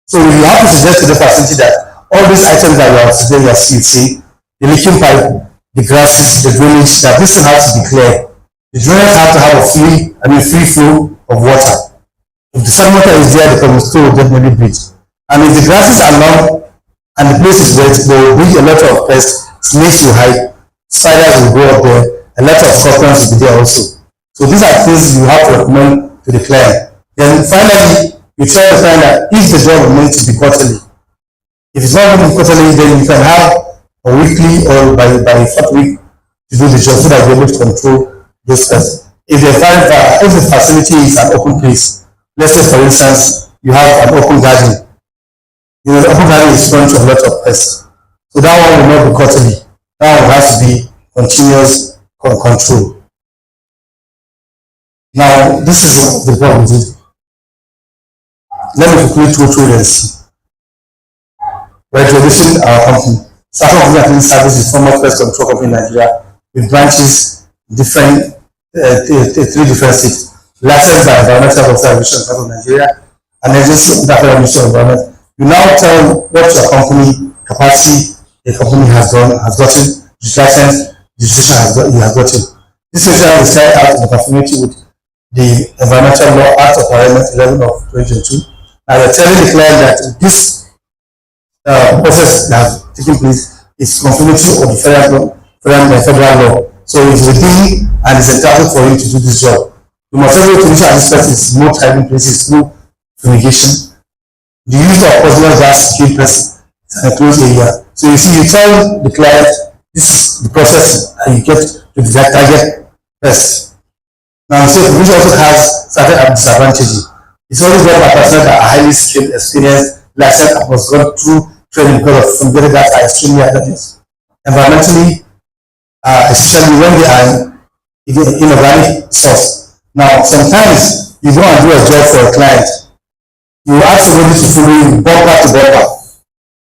So you have to suggest to the facility that all these items that you are seeing, the leaking pipe, the grasses, the drainage, that this thing has to be clear. The drainage have to have a free flow of water. If the sun water is there, the mosquito will definitely breed. And if the grasses are long and the place is wet, they will bring a lot of pests, snakes will hide, spiders will go up there, a lot of scorpions will be there also. So these are things you have to recommend to the client. Then finally, you try to find out if the job is meant to be quarterly. If it's not going to be quarterly, then you can have a weekly or by 4th week to do the job so that you're able to control those pests. If the facility is an open place, let's say for instance, you have an open garden. The open garden is prone to a lot of pests. So that one will not be quarterly. That one has to be continuous control. Now, this is the problem we did. Let me quickly go through this. We're introducing our company. Startup Company Service is former pest control company in Nigeria with branches in three different states. Licensed by Environmental Conservation of Nigeria an agency that Ministry of Environment, you now tell what your company capacity the company has gotten, the license, the decision has gotten. This measure is carried out in conformity with the Environmental Law Act of Parliament 11 of 2022. And they're telling the client that this process that has taken place is conformity of the federal law. So it's within and it's entitled for you to do this job. You must also to ensure this person is not hiding places through fumigation. The use of poisonous gas to kill person in a closed area. So you see, you tell the client this is the process and you get to the target pest. Now, so fumigation also has certain disadvantages. It's only done by personnel that are highly skilled, experienced, licensed, and must go through training because of fumigated gas are extremely hazardous. Environmentally, especially when they are in inorganic source. Now, sometimes you go and do a job for a client, you ask somebody to follow you bumper to bumper.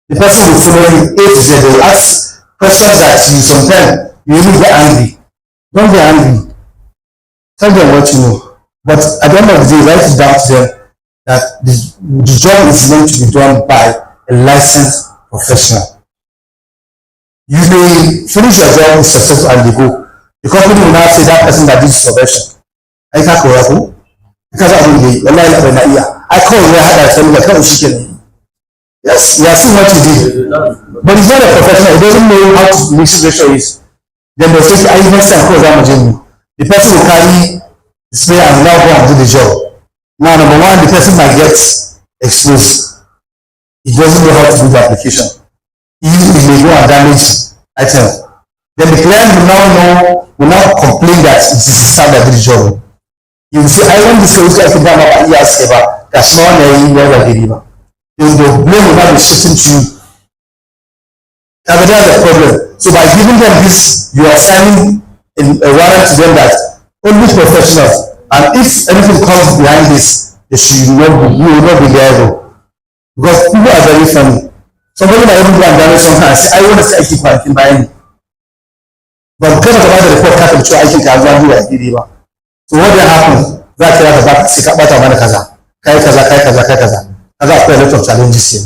The person will follow you A to Z. They will ask questions that you sometimes you really get angry. Don't get angry. Tell them what you know. But at the end of the day, write it down to them that the job is meant to be done by a licensed professional. You may finish your job with success and they go. The company will now say that person that did subversion. I can't go up. Because I will be I call you, I had a tell you, I can't chicken. Yes, you are seeing what you did. But he's not a professional, he doesn't know how to mix ratio is. Then they'll say, I even say, the person will carry the spray and will now go and do the job. Now, number one, the person might get exposed. He doesn't know how to do the application. He may go and damage items. Then the client will now complain that it's the system that did the job. You will say, I want this guy to come up and ask about that's not a never deliver. The blame will not be shifting to you. That's the problem. So by giving them this, you are signing a warrant to them that only professionals, and if anything comes behind this, they should not be, you will not be liable. Because people are very funny. Somebody might even go and damage something and say, I want to say I keep my buying. But because of the report, I think I will do like deliver. So what then happens? That kira da baka sai ka bata mana kaza. Kai kaza. Kaza akwai a lot of challenges here.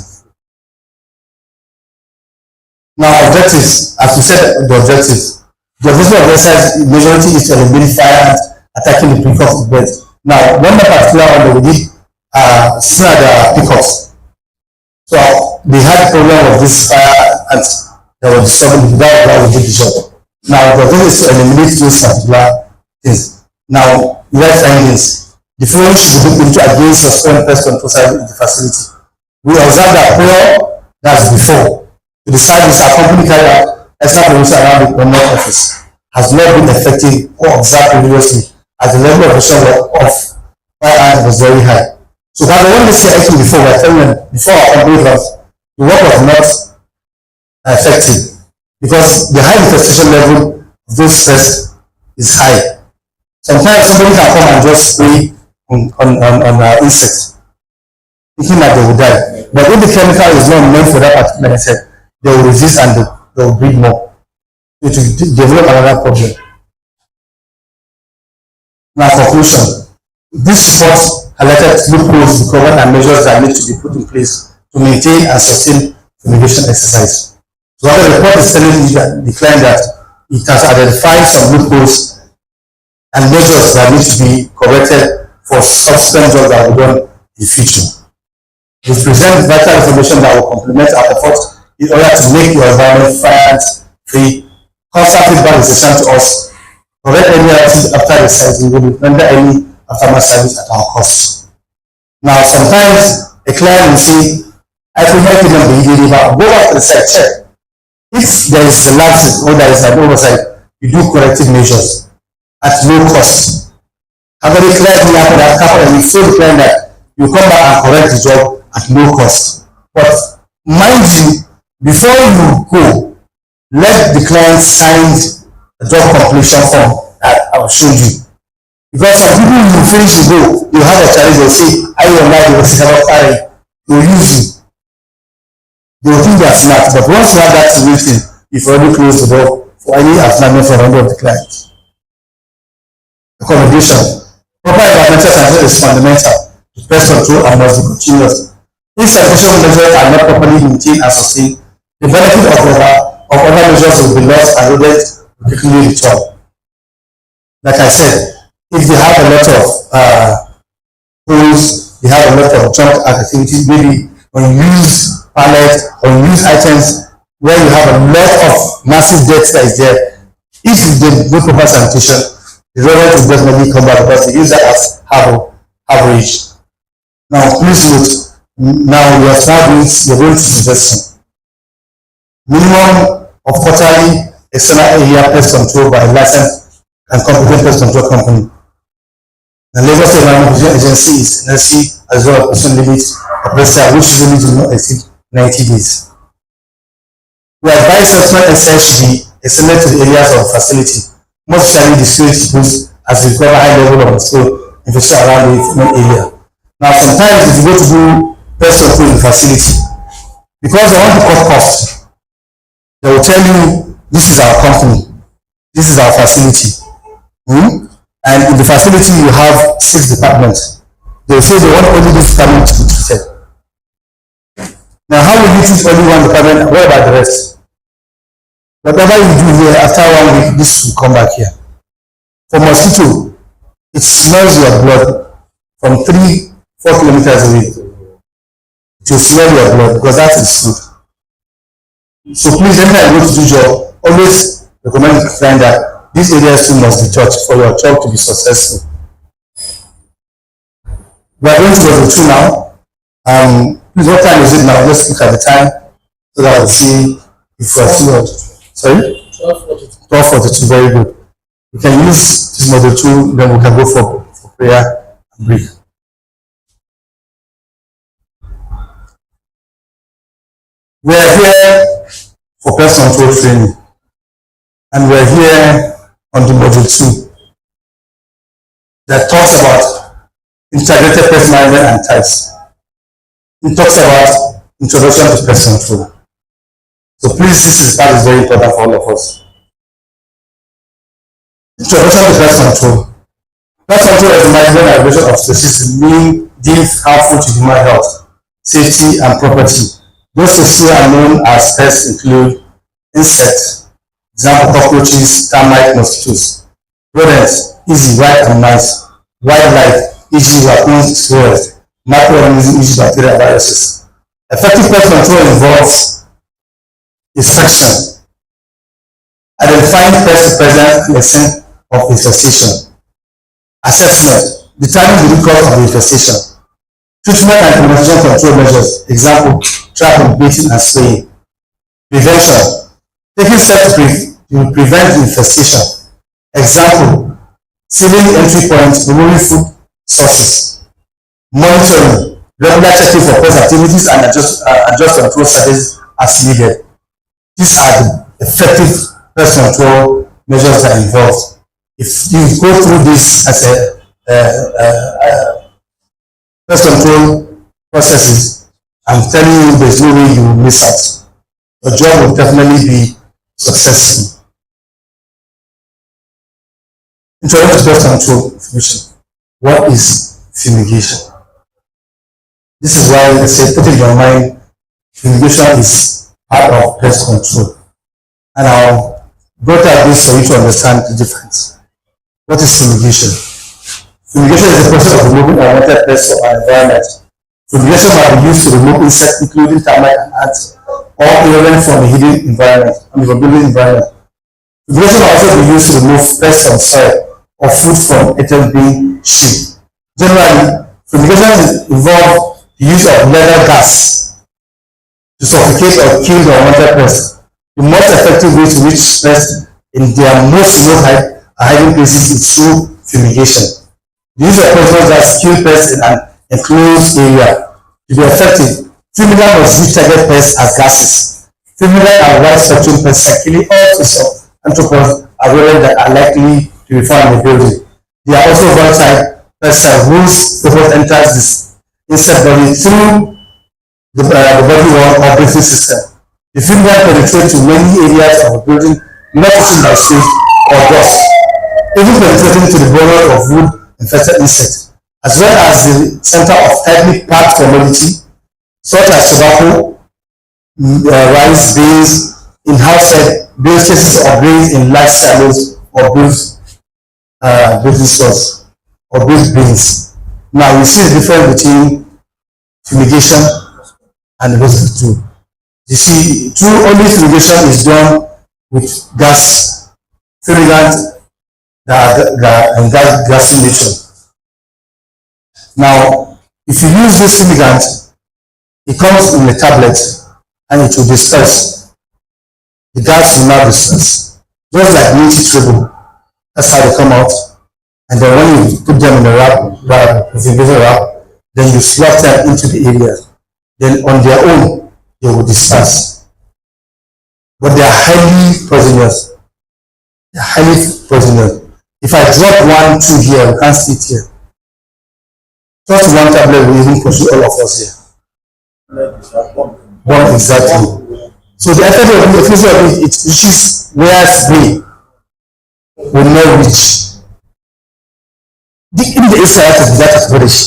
Now objectives, as we said, the objectives. The objective of exercise majority is to eliminate fire and attacking the peacocks with birds. Now, one particular one that we did snare the peacocks. So they had a problem of this fire and they were disturbing without we did the job. Now the objective is to eliminate those particular things. Now, we have findings. The following should be looked into against suspend pest control service in the facility. We observe that prior, that's before, to the service our company carried out extra promotion around the government office has not been effective or observed previously as the level of pressure of fire was very high. So that when we say actually before, we're telling them before our company comes, the work was not effective because the high infestation level of those pests is high. Sometimes somebody can come and just spray on insects, thinking that they will die. But if the chemical is not meant for that particular insect, they will resist and they will breed more. It will develop another problem. Now, conclusion. This report highlighted loopholes, recovered and measures that need to be put in place to maintain and sustain fumigation exercise. So the report is telling the client that it has identified some loopholes and measures that need to be corrected for subsequent jobs that will be done in the future. We present vital information that will complement our efforts in order to make your environment fire-free. Constant feedback is essential to us. Correct any activity after the site, we will render any aftermath service at our cost. Now, sometimes a client will say, I could not even be delivered. Go back to the site, check. If there is a lapse or there is an oversight, you do corrective measures at low cost. Have a client me after that couple and you show the client that you come back and correct the job at low cost. But mind you, before you go, let the client sign a job completion form that I will show you. Because some people will finish the go, you have a challenge, they'll say, I will not be able to they'll use you. They will think they are smart, but once you have that solution, you've already closed the door for any assignment from any of the clients. Accommodation. Proper environmental sanitary is fundamental pest control and must be continuous. If sanitation measures are not properly maintained and sustained, the benefit of other measures will be lost and rodents will quickly return. Like I said, if they have a lot of holes, they have a lot of junk activities, maybe unused pallets, unused items, where you have a lot of massive debt that is there. If they do proper sanitation, the rodent will definitely come back because they use that as average. Now, please note, now we are starting, you're going to suggestion. Minimum of quarterly external area pest control by a licensed and competent pest control company. The Lagos State Environment Protection Agency is NSC as well as person limit of pesticide, which usually do not exceed 90 days. We advise subsequent excess should be extended to the areas of facility, most especially the sewage pools, as we recover high level of mosquito infection around the area. Now, sometimes if you go to do pest control in the facility, because they want to cut costs, they will tell you, this is our company, this is our facility. And in the facility, you have 6 departments. They will say they want only this department to be treated. Now, how will you treat only one department? What about the rest? Whatever you do here, after 1 week, this will come back here. For mosquito, it smells your blood from 3-4 kilometers away. It will smell your blood because that is food. So please, anytime you go to do job, always recommend to find that these areas too must be touched for your job to be successful. We are going to level 2 now. Please, what time is it now? Let's look at the time so that we'll see if we are still. Sorry? 12:42. 12:42, very good. We can use this model 2, then we can go for prayer and break. We are here for pest control training, and we are here on the module 2 that talks about integrated pest management and types. It talks about introduction to pest control. So please, this part is very important for all of us. Introduction to pest control. Pest control is the management and regulation of species deemed harmful to human health, safety, and property. Those species are known as pests include insects, example cockroaches, termites, mosquitoes, rodents, easy, white and mice, wildlife, e.g. raccoons, squirrels, microorganisms, e.g. bacteria, viruses. Effective pest control involves inspection, identifying pest presence and extent of infestation, assessment, determine the root cause of the infestation, treatment and implementation control measures, example, trapping, baiting, and spraying, prevention, taking steps to prevent the infestation, example, sealing entry points, removing food sources, monitoring, regular checking for pest activities, and adjust control services as needed. These are the effective pest control measures that are involved. If you go through this as a pest control processes, I'm telling you there's no way you will miss out. Your job will definitely be successful. Introduction to pest control information. What is fumigation? This is why I say, put in your mind, fumigation is part of pest control. And I'll brought out this for you to understand the difference. What is fumigation? Fumigation is the process of removing unwanted pests from our environment. Fumigation might be used to remove insects, including termites and ants, or irrelevant from a hidden environment, from a building environment. Fumigation can also be used to remove pests from soil or food from items being shipped. Generally, fumigation involves the use of leather gas to suffocate or kill the unwanted pests. The most effective way to reach pests in their most remote hiding places is through fumigation. The use of poisonous gas kill pests in an enclosed area. To be effective, fumigant must use target pests as gases. Fumigant and wide spectrum pests are killing all sorts of arthropods and rodents that are likely to be found in the building. They are also volatile pests whose purpose enters this insect body through the body wall or breathing system. The fumigant penetrates to many areas of a building not seen by smoke or dust, even penetrating to the body of wood infested insects. as well as the center of tightly packed commodity, such as tobacco, rice, beans, in-house bale cases of grains in large silos or baking stores or baked beans. Now, you see the difference between fumigation and the rest of the two. You see, true only fumigation is done with gas, fumigant, and gassing nature. Now, if you use this fumigant, it comes in a tablet and it will disperse. The gas will not disperse. Just like native triple. That's how they come out. And then when you put them in a wrap, then you slot them into the area. Then on their own, they will disperse. But they are highly poisonous. They are highly poisonous. If I drop 1, 2 here, we can't see it here. Just one tablet will even pursue all of us here. One exactly. So the effect of the effect of it reaches where spray will not reach. In the inside of that is British.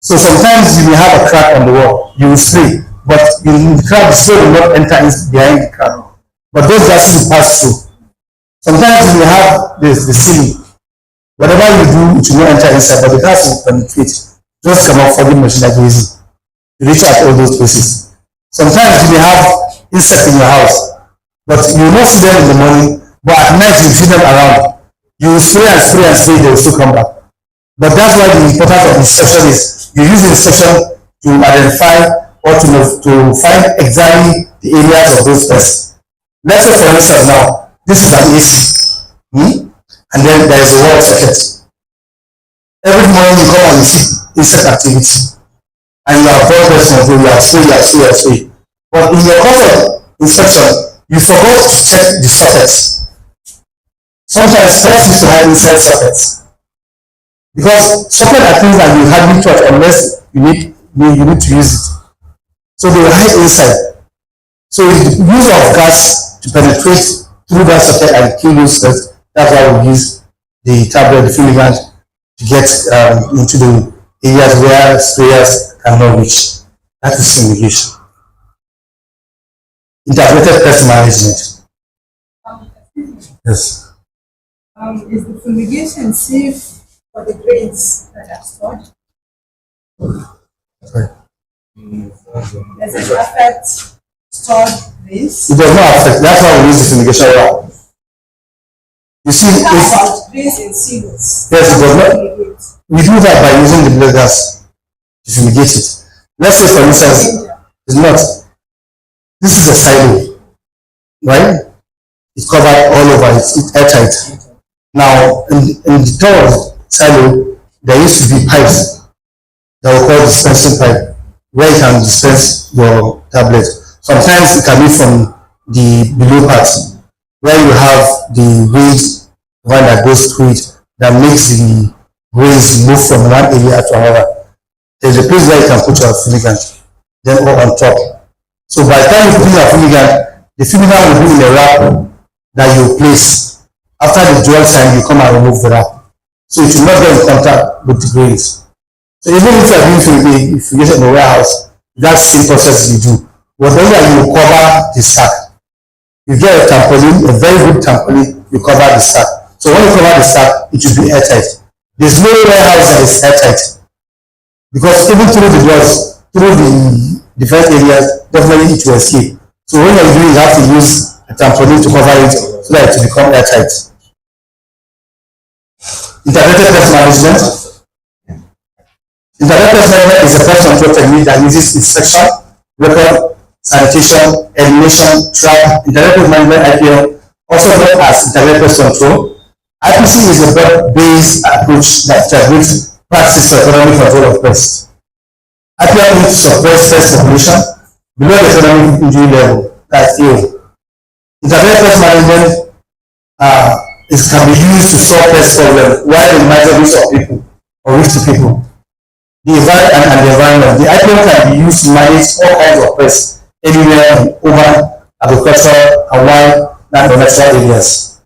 So sometimes you may have a crack on the wall, you will spray, but in the crack, the spray will not enter behind the crack. But those gases will pass through. Sometimes you may have the ceiling. Whatever you do, it will not enter inside, but the gas will penetrate. Just come out for the machine like easy. You reach out all those places. Sometimes you may have insects in your house, but you will not see them in the morning, but at night you see them around. You will spray and spray and spray, they will still come back. But that's why the importance of inspection is you use inspection to identify or to find exactly the areas of those pests. Let's say for instance now, this is an AC. And then there is a wall socket. Every morning you come and you see insect activity. And you have done pest control, you have sprayed. But in your course of inspection, you forgot to check the sockets. Sometimes pests used to hide inside sockets. Because sockets are things that you hardly touch unless you need to use it. So they will hide inside. So the use of gas to penetrate through that socket and kill those pests. That's why we use the tablet, the fumigant, to get into the areas where sprayers cannot reach. That is fumigation. Integrated pest management. Yes. Is the fumigation safe for the grains that are stored? Sorry. Does it affect stored grains? It does not affect. That's why we use the fumigation wrap. You see, how about grains in silos? Yes, it does not. We do that by using the blood gas to fumigate it. Let's say, for instance, it's not. This is a silo, right? It's covered all over. It's airtight. Now, in the top of the silo, there used to be pipes that we call dispensing pipe, where you can dispense your tablet. Sometimes it can be from the below part, where you have the waves one that goes through it that makes the waves move from one area to another. There's a place where you can put your fumigant, then up on top. So by the time you put your fumigant, the fumigant will be in a wrap that you place. After the dwell time, you come and remove the wrap. So it will not get in contact with the grains. So even if you are doing fumigation in the warehouse, that's the same process you do. Whatever you cover the sack. You get a tarpaulin, a very good tarpaulin, you cover the sack. So when you cover the sack, it should be airtight. There's no warehouse that is airtight. Because even through the doors, through the different areas, definitely it will escape. So when you're doing, you have to use a tarpaulin to cover it so that it will become airtight. Integrated pest management. Integrated pest management is a pest control technique that uses inspection, record, sanitation, elimination, trap. Integrated management IPM, also known as integrated pest control. IPC is a web-based approach that integrates practices of economic control of pests. IPM aims to suppress pest population below the economic injury level, that's A. Integrated pest management can be used to solve pest problems while minimizing risk of people or risk to people. The environment and the environment. The IPM can be used to manage all kinds of pests anywhere in urban, agricultural, and wild and natural areas.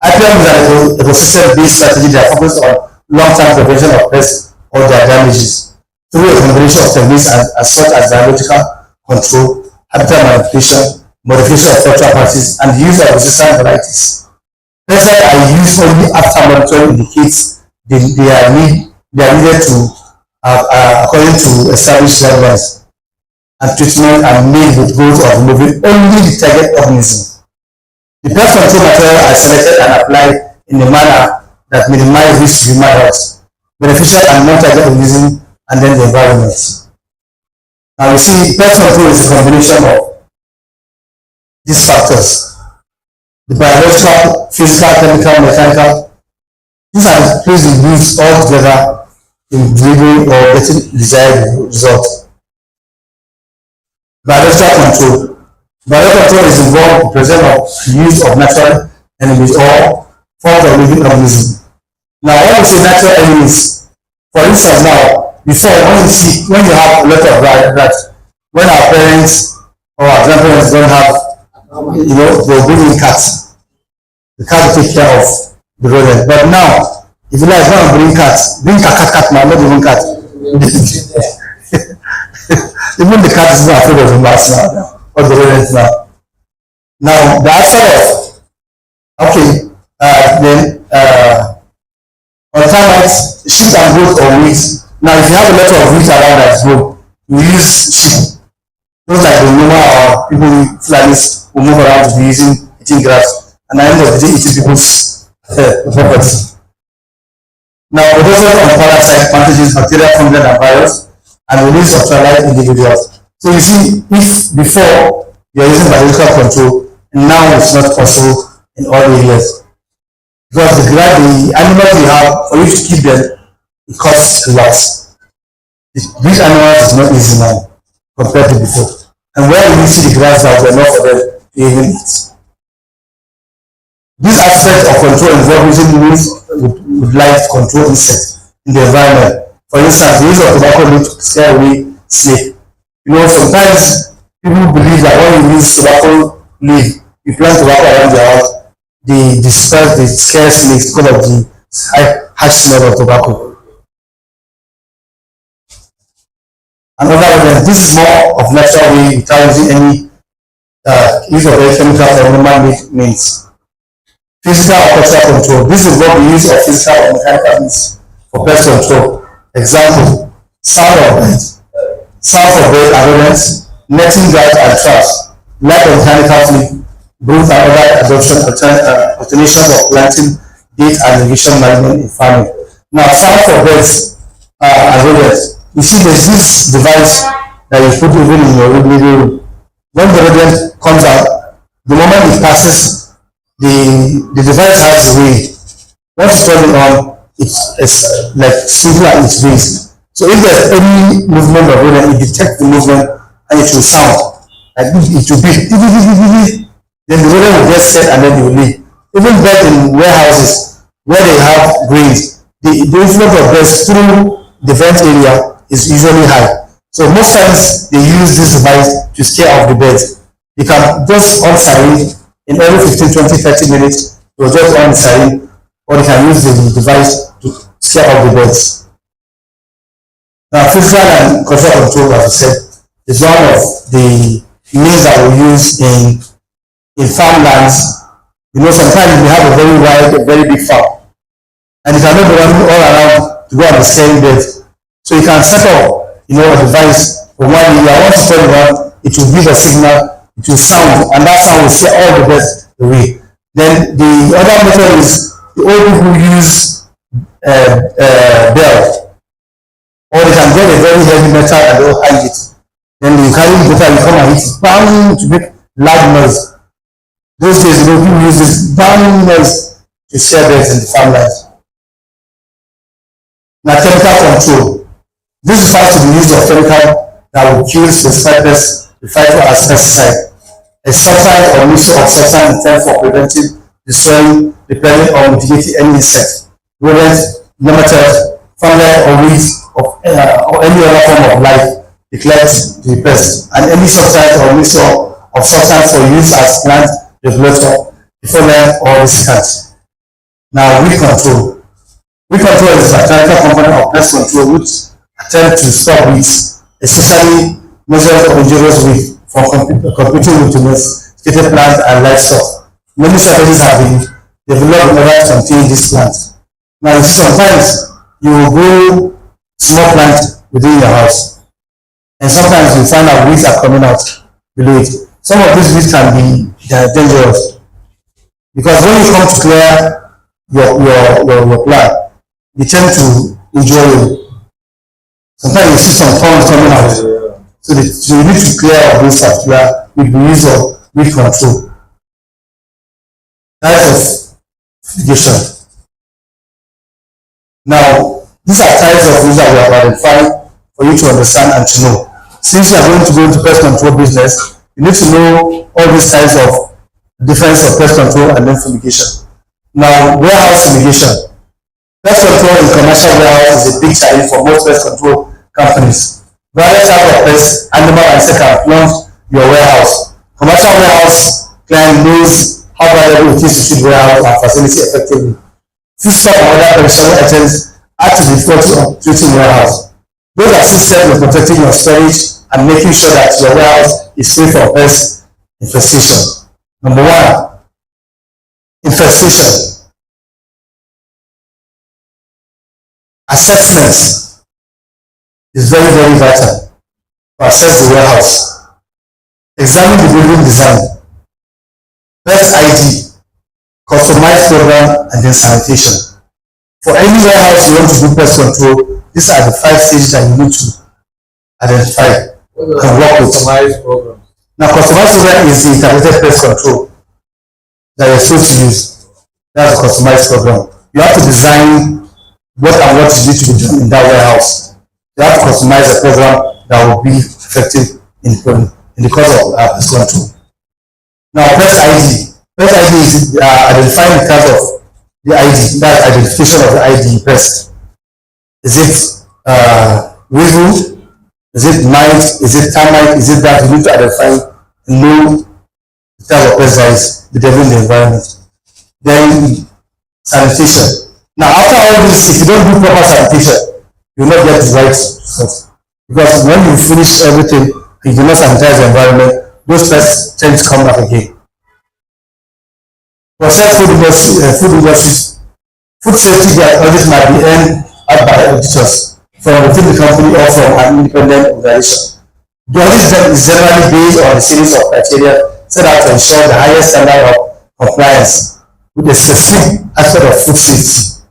IPM is an ecosystem-based strategy that focuses on long-term prevention of pests or their damages through a combination of techniques as such as biological control, habitat manipulation, modification of cultural practices, and the use of resistant varieties. Pesticides are used only after monitoring indicates they are needed to according to established guidelines, and treatment are made with goals of removing only the target organism. The pest control material are selected and applied in a manner that minimizes risk to human health, beneficial and non-target organism, and then the environment. Now you see, pest control is a combination of these factors: the biological, physical, chemical, mechanical. These are things we use all together in delivering or getting desired results. Biological control. Biological control is involved in the presence of use of natural enemies or forms of living organisms. Now, when we say natural enemies, for instance, now, before when you have a lot of rats, when our parents or our grandparents don't have, they'll bring in cats. The cat will take care of the rodent. But now, if you like, go and bring cat, man, not even cat. Even the cat is not afraid of the mouse now, or the rodent now. Now, the aspect of, okay, then, on termites, sheep and goat or wheat. Now, if you have a lot of wheat around that road, you use sheep. Not like the normal people with Fulanis who move around to be eating grass, and at the end of the day, eating people's property. Now, reduction on parasite, pathogens, bacteria, fungi, and virus, and release of trialized individuals. So you see, if before you are using biological control, now it's not possible in all areas. Because the animals you have, for you to keep them, it costs a lot. These animals is not easy now compared to before. And where you see the grass that were not for them to even eat. This aspect of control involves using means with light to control insects in the environment. For instance, the use of tobacco leaf to scare away snake. Sometimes people believe that when you use tobacco leaf, you plant tobacco around your house, they disperse the scare snakes because of the harsh smell of tobacco. Another this is more of natural way without using any use of any chemical or man-made means. Physical or cultural control. This is what we use of physical or mechanical means for pest control. Example: sound of bird and rodents, netting guards and traps, lack of mechanical fleet, brood and other adoption alternations of planting, date and irrigation management in farming. Now, sound for birds and rodents. You see, there's this device that you put even in your living room. When the rodent comes out, the moment it passes, the device has a way. Once you turn it on, it's like simple and it's based. So if there's any movement of rodent, it detects the movement and it will sound. Like it will be. Then the rodent will get scared and then they will leave. Even birds in warehouses where they have grains, the influence of birds through the vent area is usually high. So most times they use this device to scare off the birds. You can just on siren in every 15, 20, 30 minutes, you'll just on the siren, or you can use the device to scare off the birds. Now, physical and cultural control, as I said, is one of the means that we use in farmlands. Sometimes we have a very wide, a very big farm, and you cannot be running all around to go and be scaring birds. So you can set up, a device for 1 year. Once you turn it on, it will give a signal, it will sound, and that sound will scare all the birds away. Then the other method is the old people use bell, or they can get a very heavy metal and they'll hang it. Then you carry the metal, you come and hit it, bang, to make loud noise. Those days, people use this bang noise to scare birds in the farmland. Now, chemical control. This refers to the use of chemical that will kill specified pests referred to as pesticide. A substance or mixture of substance intended for preventing, destroying, repelling, or mitigating any insect, rodent, nematodes, fungi, or weeds, or any other form of life declared to be pest, and any substance or mixture of substance for use as plant regulator, defoliant, or desiccant. Now, weed control. We control is a technical component of pest control which attempt to stop weeds, especially measures of injurious weed from competing with domesticated plants and livestock. Many strategies have been developed in order to contain these plants. Now, you see, sometimes you will grow small plant within your house, and sometimes you find out weeds are coming out below it. Some of these weeds can be dangerous because when you come to clear your plant, they tend to injure you. Sometimes you see some thorns coming out. So you need to clear all those particular with the use of weed control. Types of fumigation. Now, these are types of things that we have identified for you to understand and to know. Since you are going to go into pest control business, you need to know all these types of difference of pest control and then fumigation. Now, warehouse fumigation. Pest control in commercial warehouse is a big challenge for most pest control companies. Various types of pests, animal and insect can plunge your warehouse. Commercial warehouse client knows how valuable it is to treat warehouse and facility effectively. Foodstuff and other perishable items add to the difficulty of treating warehouse. Those assist in protecting your storage and making sure that your warehouse is free from pest infestation. Number one, infestation. Assessment is very, very vital to assess the warehouse. Examine the building design, Pest ID, customized program, and then sanitation. For any warehouse you want to do pest control, these are the 5 stages that you need to identify and work with. Customized program. Now, customized program is the integrated pest control that you're supposed to use. That's a customized program. You have to design what and what you need to be done in that warehouse. You have to customize a program that will be effective in the course of pest control. Now, Pest ID. Pest ID is identifying the type of the ID, that identification of the ID pest. Is it weevil? Is it mite? Is it termite? Is it that? You need to identify and know the type of pest that is behaving in the environment. Then sanitation. Now, after all this, if you don't do proper sanitation, you will not get the right result. Because when you finish everything and you do not sanitize the environment, those pests tend to come back again. Processed food industries, food safety audits might be earned out by auditors from within the company or from an independent organization. The audit is generally based on a series of criteria set out to ensure the highest standard of compliance with a specific aspect of food safety.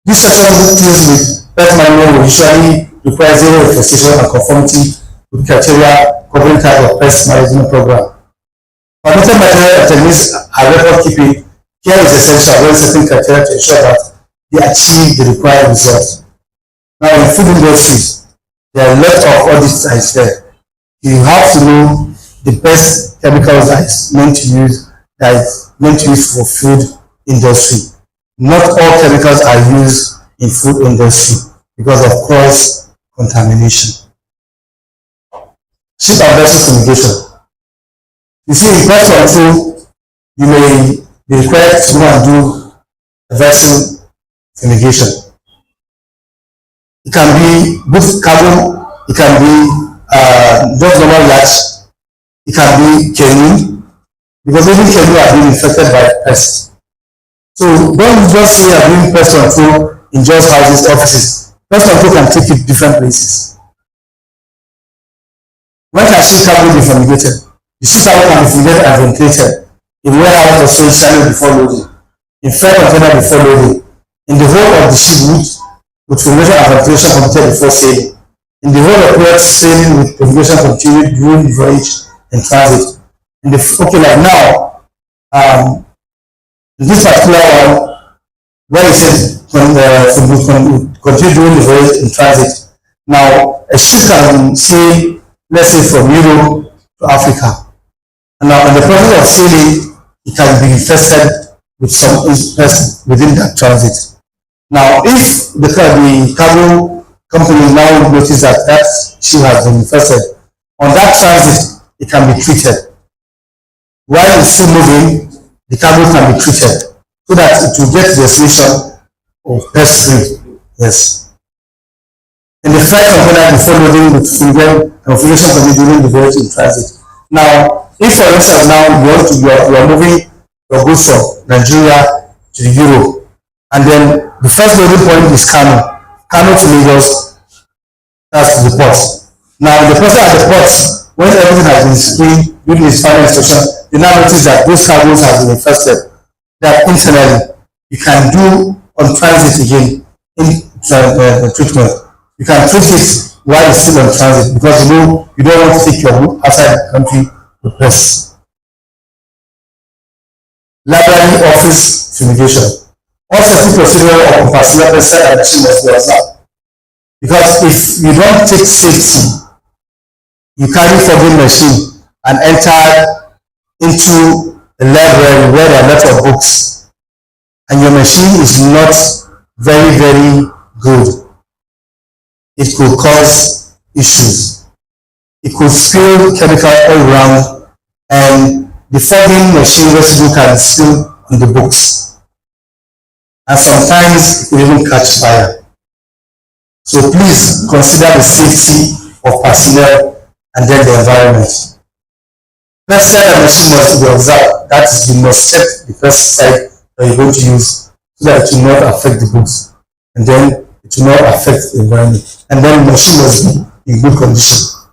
This section deals with pest management will usually require zero infestation and conformity with criteria covering type of pest management program. Permitted material techniques are record keeping. Care is essential when setting criteria to ensure that they achieve the required results. Now, in food industries, there are a lot of audits that is there. You have to know the best chemicals that is meant to use for food industry. Not all chemicals are used in food industry because of cross contamination. Ship and vessel fumigation. You see, in pest control, you may be required to go and do a vessel fumigation. It can be both cargo, it can be just normal yacht, it can be canoe, because even canoe are being infected by pests. So don't just say I'm doing pest control in just houses, offices. Pest control can take you to different places. When can ship cargo be fumigated? The ship cargo can be fumigated and ventilated in warehouse or storage channel before loading, in freight container before loading, in the hold of the ship with fumigation and ventilation completed before sailing, in the hold of product sailing with fumigation continued during the voyage and transit. Like now, in this particular one, where it says continue during the voyage in transit. Now, a ship can sail, let's say, from Europe to Africa. And now, in the process of sailing, it can be infested with some pests within that transit. Now, if the cargo company now notices that that ship has been infested, on that transit, it can be treated. While it's still moving, the cargo can be treated so that it will get to the destination pest free. Yes. And the flight component before loading with fumigation coming during the voyage in transit. Now, if for instance now you are moving your goods from Nigeria to Europe, and then the first loading point is Kano to Lagos, that's the port. Now the person at the port, when everything has been screened, doing his final inspection, you now notice that those cargoes have been infested. That internally you can do on transit again in treatment. You can treat it while it's still on transit because you know you don't want to take your book outside the country to press. Library office fumigation. All safety procedure or compulsory pesticide addition must be observed. Because if you don't take safety, you carry fogging machine and enter into a library where there are lots of books, and your machine is not very, very good, it could cause issues. It could spill chemical all around, and the fogging machine residue can spill on the books. And sometimes it will even catch fire. So please consider the safety of personnel and then the environment. Pesticide machine must be observed. That is, you must check the pesticide that you're going to use so that it will not affect the books. And then it will not affect the environment. And then the machine must be in good condition.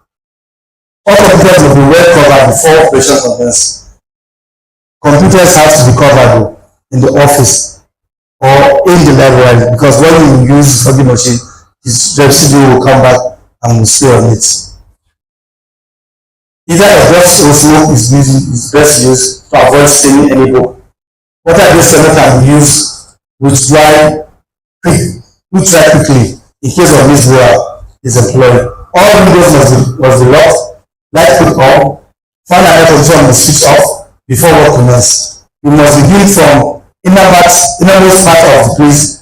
All computers will be well covered before operation commences. Computers have to be covered in the office or in the library, because when you use fogging machine, the residue will come back and will stay on it. Either a brush or smoke is best used to avoid staining any book. Water distributor can be used which dry quickly in case of this wire is employed. All windows must be locked, light put on, fan and air conditioner must switch off before work commences. You must begin from innermost part of the place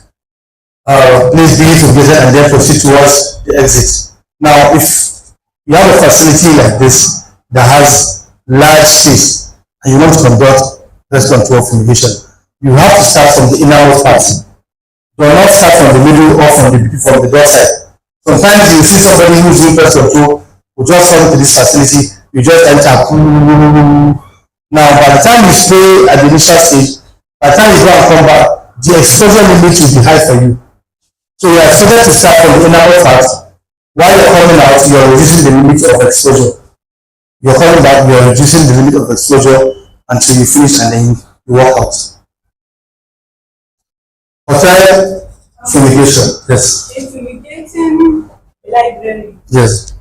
begin to visit and then proceed towards the exit. Now, if you have a facility like this that has large space and you want to conduct pest control fumigation, you have to start from the innermost part. Do not start from the middle or from the door side. Sometimes you see somebody who's doing pest control who just come to this facility, you just enter. Now, by the time you stay at the initial stage, by the time you go and come back, the exposure limit will be high for you. So you are expected to start from the innermost part. While you're coming out, you are reducing the limit of exposure. You're coming back, you are reducing the limit of exposure until you finish and then you walk out. Hotel fumigation, yes. In fumigating library, Yes.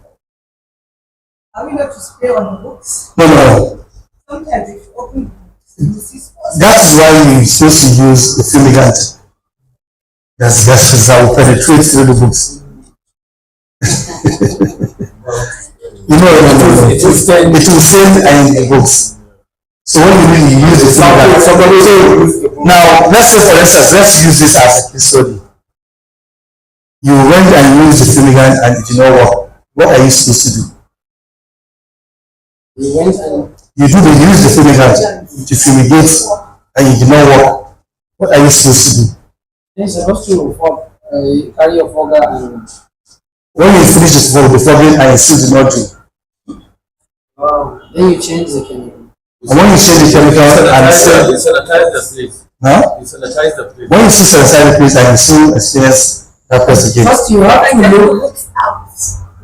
are we not to spray on the books? No. Sometimes if you open the books, you see spots. That is why you're supposed to use the fumigant. That will penetrate through the books. No. It will stain in the books. So when you use the fumigant. Now, let's say for instance, let's use this as a case study. You went and used the fumigant and it did not work. What are you supposed to do? You went and You use the fumigant to fumigate and it did not work. What are you supposed to do? you're supposed to carry your fogger and When you finish the fogging and it still did not do, then you change the chemical. and when you change the chemical and You sanitize the place. huh? You sanitize the place. When you still sanitize the place and you still experience that place again, First, you have to look.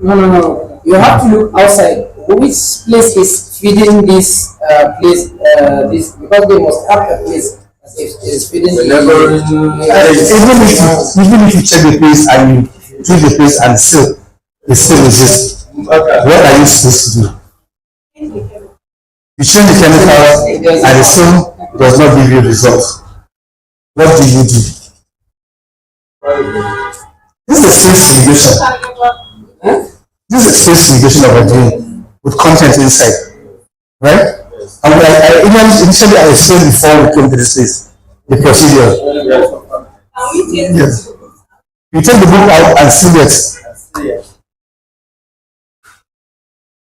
No. You have to look outside. Which place is feeding this place? This because they must have a place as if it is feeding The the neighboring even if you check the place and you treat the place and still it still exists, what are you supposed to do? You change the chemical and it still does not give you results. What do you do? This is a safe fumigation. This is a safe fumigation that we're doing with content inside, right? And initially I explained before we came to this place the procedure. Yes. You take the book out and seal it.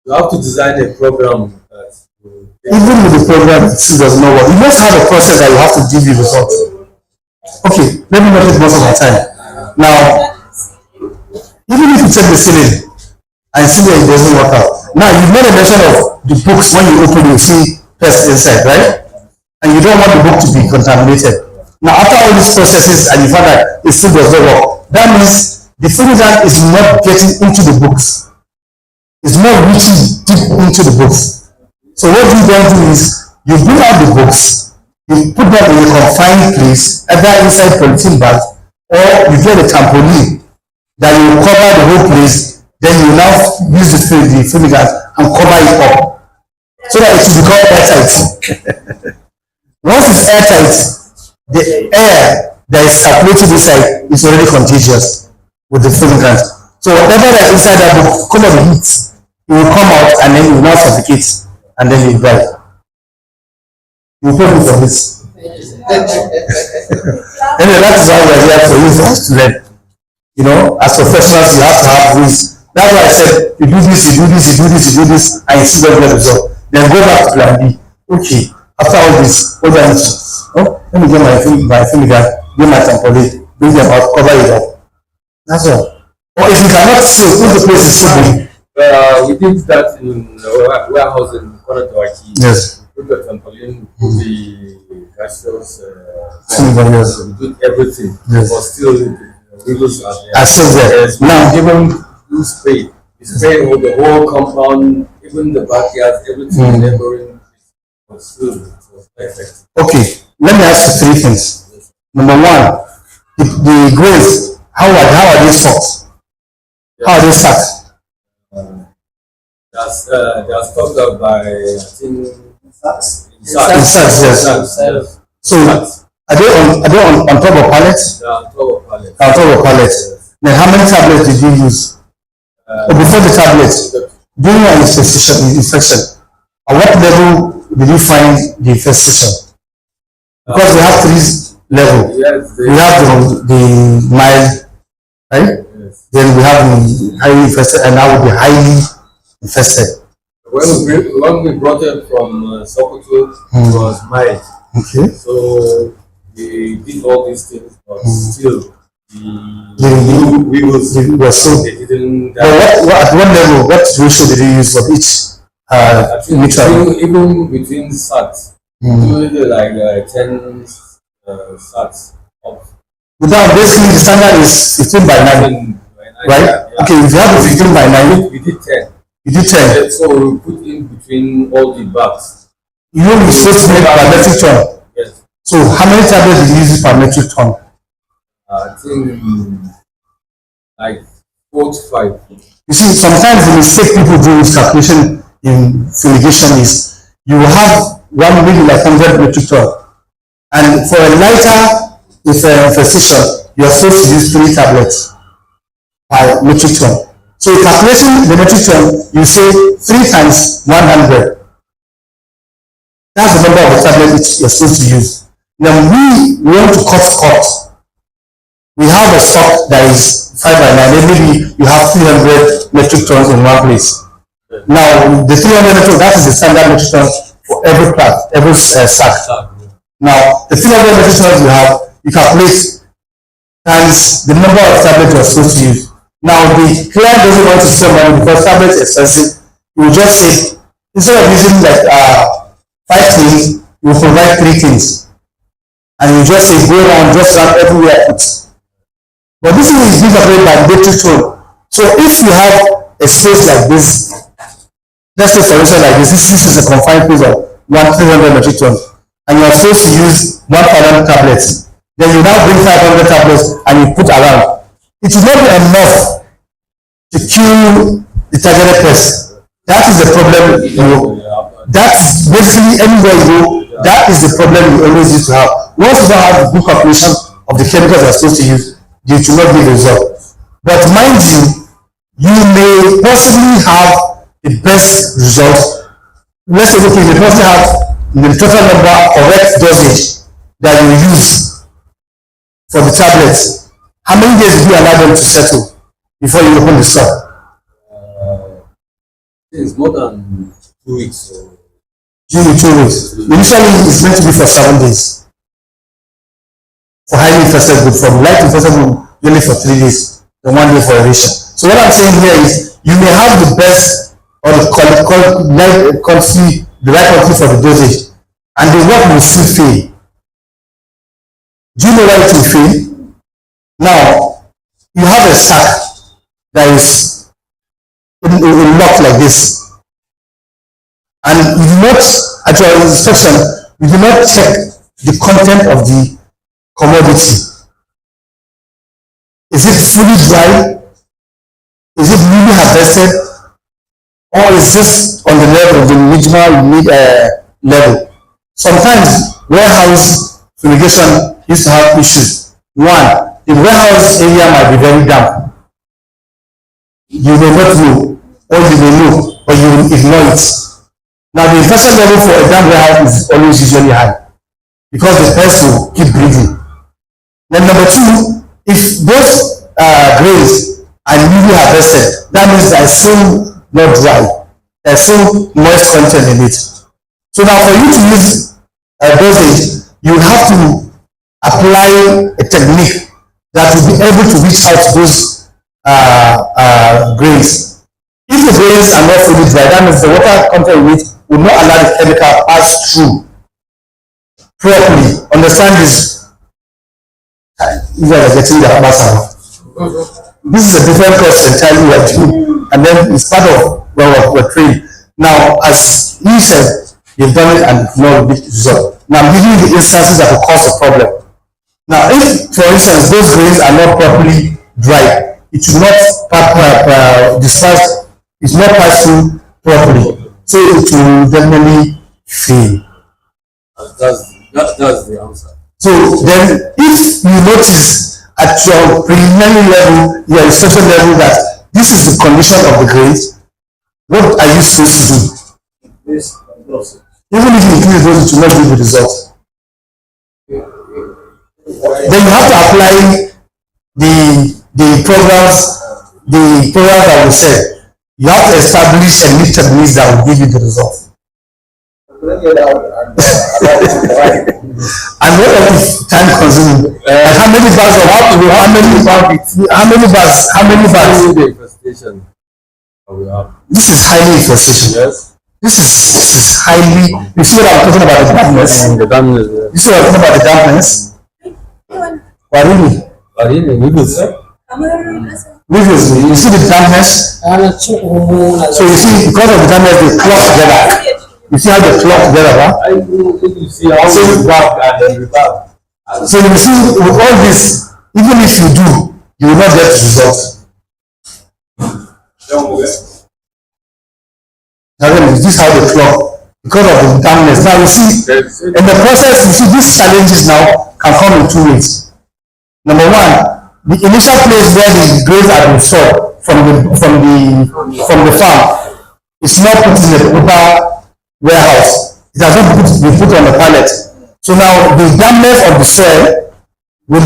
You have to design a program that Even with the program, it still does not work. You must have a process that you have to give you results. Okay, let me not take most of my time. Now, even if you check the ceiling and see that it doesn't work out, now you've made a mention of the books when you open you see pest inside, right? And you don't want the book to be contaminated. Now, after all these processes and you find that it still does not work, that means the fumigant is not getting into the books. It's not reaching deep into the books. So what you then do is you bring out the books, you put them in a confined place, either inside polythene bag, or you get a trampoline that you cover the whole place, then you now use the fumigant and cover it up so that it will become airtight. Once it's airtight, the air that is circulating inside is already contagious with the fumigant. So whatever that is inside that book, come on the heat, it will come out and then it will now suffocate and then you die. You pay me for this. Anyway, that is why we are here for you, for us to learn. You know, as professionals, you have to have rules. That's why I said, you do this, you do this, you do this, you do this, and you see what the result. Then go back to plan B. Okay, after all this, what do I need to? Oh, let me get my fumigant, get my trampoline, bring them out, cover it up. That's all. Or if you cannot show, if the place is so big. We did that in warehouse in Konatoaki. Yes. We put the trampoline, put the gaseous, Yes. we did everything. Yes. But still, we lose our I still there. yes, Now, even do spray. We spray over the whole compound, even the backyard, everything neighboring. But still, it was perfect. okay, let me ask you three things. Number one, the grains, how are they stocked? How are they stacked? That's talked about by, I think, Sacks, yes. So, are they on top of pallets? on top of pallet. On top of pallets. Then how many tablets did you use? Before the tablets, during your infection, at what level did you find the infestation? Because we have three levels. Yes, We have the mild, right? yes. Then we have the highly infested, and now the highly infested. When we brought it from Sokoto, it was mild. Okay. So we did all these things, but still, We were so. they didn't. At what level, what ratio did you use for each I think neutral? even between sats, usually like 10 sats up. Without basically the standard is 15 by 9, right? Yeah. Okay, if you have a 15 by 9, We did 10. you do 10. So we put in between all the bags. You know we're supposed to make per metric ton. Yes. So how many tablets did you use per metric ton? I think like 4 to 5. You see, sometimes the mistake people do with calculation in fumigation is you will have one maybe like 100 metric ton, and for a lighter infestation, you are supposed to use 3 tablets per metric ton. So calculating the metric ton, you say 3 times 100. That's the number of tablets you're supposed to use. Now we want to cut. We have a stock that is 5 by 9, then maybe you have 300 metric tons in one place. Now, the 300 metric, that is the standard metric ton for every plant, every sack. Now, the 300 metric tons you calculate times the number of tablets you're supposed to use. Now, the client doesn't want to sell money because tablets are expensive. You will just say, instead of using like 5 things, you will provide 3 things. And you just say, go around, just run everywhere. But this is being operated by metric ton. So if you have a space like this, let's say for instance like this is a confined place of 300 metric ton, and you are supposed to use 1,000 tablets. Then you now bring 500 tablets and you put around. It will not be enough to kill the targeted pest. That is the problem. That is basically anywhere you go. That is the problem you always used to have. Once you don't have the good calculation of the chemicals you are supposed to use, they will not give a result. But mind you may possibly have the best result. Let's say, okay, you possibly have the total number correct dosage that you use for the tablets. How many days do you allow them to settle before you open the store? It's more than 2 weeks. So. Usually 2 weeks. Initially, it's meant to be for 7 days. for highly infested group, from light infested group only for 3 days, then 1 day for aeration. So what I'm saying here is you may have the best or the quantity, the right quantity for the dosage, and the work will still fail. Do you know why it will fail? Now, you have a sack that is locked like this, and you do not, at your inspection, you do not check the content of the commodity. Is it fully dry? Is it really harvested? Or is this on the level, the minimal level? Sometimes warehouse fumigation used to have issues. One, the warehouse area might be very damp. You may not know, or you may know, but you will ignore it. Now, the infection level for a damp warehouse is always usually high because the pest will keep breathing. Then number two, if those grains are newly harvested, that means they're still not dry. There's still moist content in it. So now for you to use a dosage, you have to apply a technique that will be able to reach out to those grains. If the grains are not fully dry, that means the water content in it will not allow the chemical to pass through properly. Understand this? You guys are getting the answer. This is a different course entirely we are doing, and then it's part of where we're trained. Now, as you said, you've done it and no big result. Now, I'm giving you the instances that will cause a problem. Now, if, for instance, those grains are not properly dried, it should not disperse, it's not passed through properly, so it will definitely fail. That's the answer. So then, if you notice at your preliminary level, your inspection level, that this is the condition of the grains, what are you supposed to do? Even if you increase the dose, it will not give the result. Then you have to apply the programs that we said. You have to establish a new techniques that will give you the result. And what is time consuming? How many bags of how many bags? The infestation we have. This is highly infestation. Yes. This is highly. You see what I'm talking about, the dampness? The dampness. Yeah. You see what I'm talking about, the dampness? Why really? You see the dampness? So you see, because of the dampness, they clump together. You see how they clump together, huh? You see how we back and reback. So you see, with all this, even if you do, you will not get results. Is this how they clump? Because of the dampness. Now you see, in the process, you see these challenges now can come in 2 ways. Number one, the initial place where the grains are being stored from the farm is not put in a proper warehouse. It has not been put on a pallet. So now the dampness of the soil will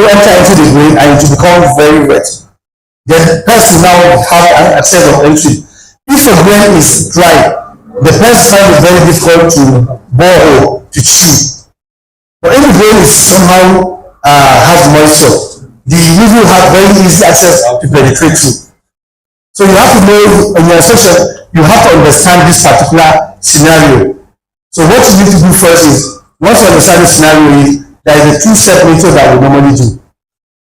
enter into the grain and it will become very wet. The pest will now have access of entry. If a grain is dry, the pest find it very difficult to bore or to chew. But if the grain is somehow has moisture, the weevil will have very easy access to penetrate through. So you have to know, in your inspection, you have to understand this particular scenario. So what you need to do first is, once you understand the scenario, there is a 2-step method that we normally do.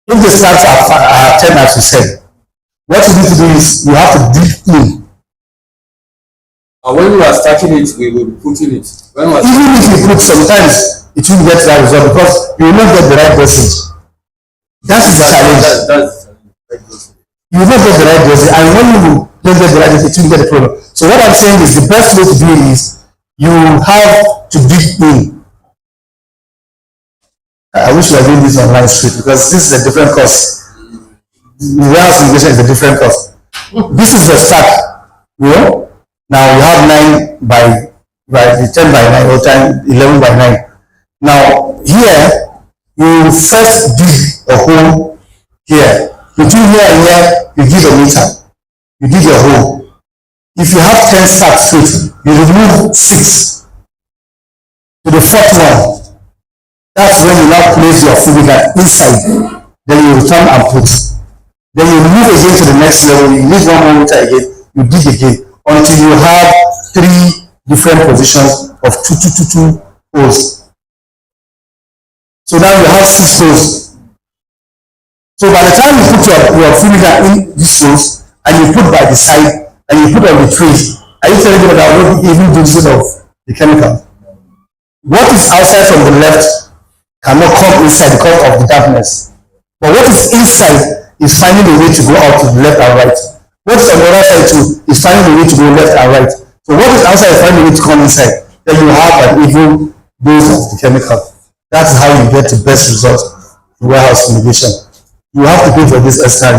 If the starts are 10 as we said, what you need to do is you have to dig in. And when we are starting it, we will be putting it. Even if you put, sometimes it will get that result because you will not get the right dosage. That is the challenge. You will not get the right dosage, and when you don't get the right dosage, you will get the problem. So what I'm saying is the best way to do it is you have to dig in. I wish we were doing this online straight because this is a different course. The warehouse fumigation is a different course. This is the start, you know. Now you have 9 by 10 by 9 or 11 by 9. Now here you first dig a hole here. Between here and here, you give a meter. You dig a hole. If you have 10 stacks straight, you remove 6 to the 4th one. That's when you now place your fumigant inside. Then you return and put. Then you move again to the next level. You use 1 more meter again. You dig again until you have 3 different positions of 2 holes. So now you have 6 holes. So by the time you put your fumigant in these holes and you put by the side and you put on the trays, are you telling me that I won't even do use of the chemical? What is outside from the left cannot come inside because of the darkness. But what is inside is finding a way to go out to the left and right. What is on the other side too is finding a way to go left and right. So what is outside is finding a way to come inside. Then you have an even dose of the chemical. That's how you get the best result in warehouse fumigation. You have to pay for this extra,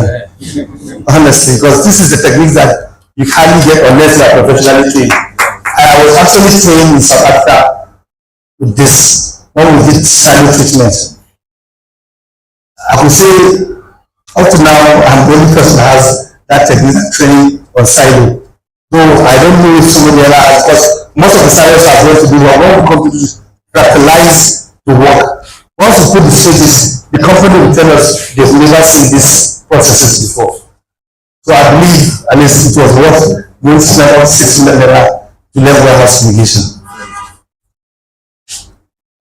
honestly, because this is the technique that you hardly get unless you are professionally trained. I was actually trained in South Africa with this when we did silo treatment. I could say up to now I'm the only person that has that technique and training on silo. Though I don't know if somebody else has, because most of the silos are going to do well. When we come to practicalize the work, once we put the stages, the company will tell us they've never seen these processes before. So I believe at least it was worth going to spend about 6 million to learn warehouse fumigation.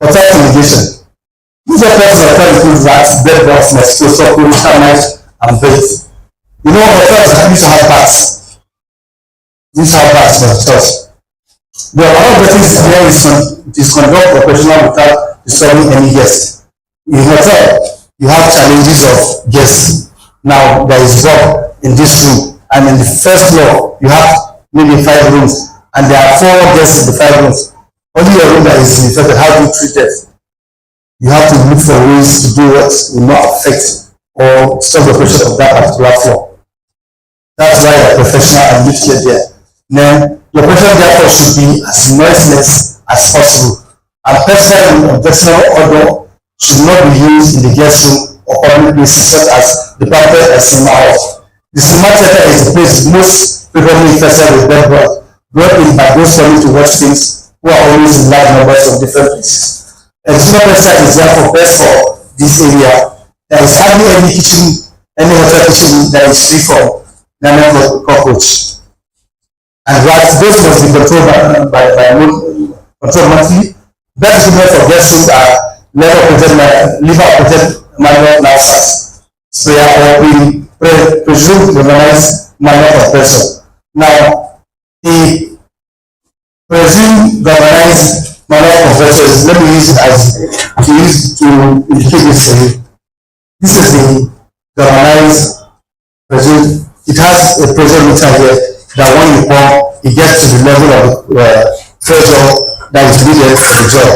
Hotel fumigation. These are persons that try to put rats, bed bugs, mosquitoes, termites, and birds. You know, hotels used to have bats. These have bats for hotels. The other things here is conduct operational without disturbing any guest. In hotel, you have challenges of guests. Now there is bug in this room, and in the first floor you have maybe 5 rooms, and there are 4 guests in the 5 rooms. Only your room that is infected. How do you treat it? You have to look for ways to do what will not affect or stop the operation of that particular floor. That's why you're professional and you get there. Then your operation therefore should be as noiseless as possible. And personal odor should not be used in the guest room or public places such as the carpet and cinema hall. The cinema theater is the place most frequently infested with bed bugs, brought in by those coming to watch things who are always in large numbers from different places. A cinema website is therefore best for this area. There is hardly any hotel kitchen that is free from garment cockroach. And rats, those must be controlled by controlled monthly. Best treatment for guest rooms are liver operated manual knapsacks, sprayer, or presumed organized manual compressor. Now, the presumed galvanized manual compressor is, let me use it to indicate this. This is the galvanized presumed. It has a pressure meter here that when you pump, it gets to the level of pressure that is needed for the job.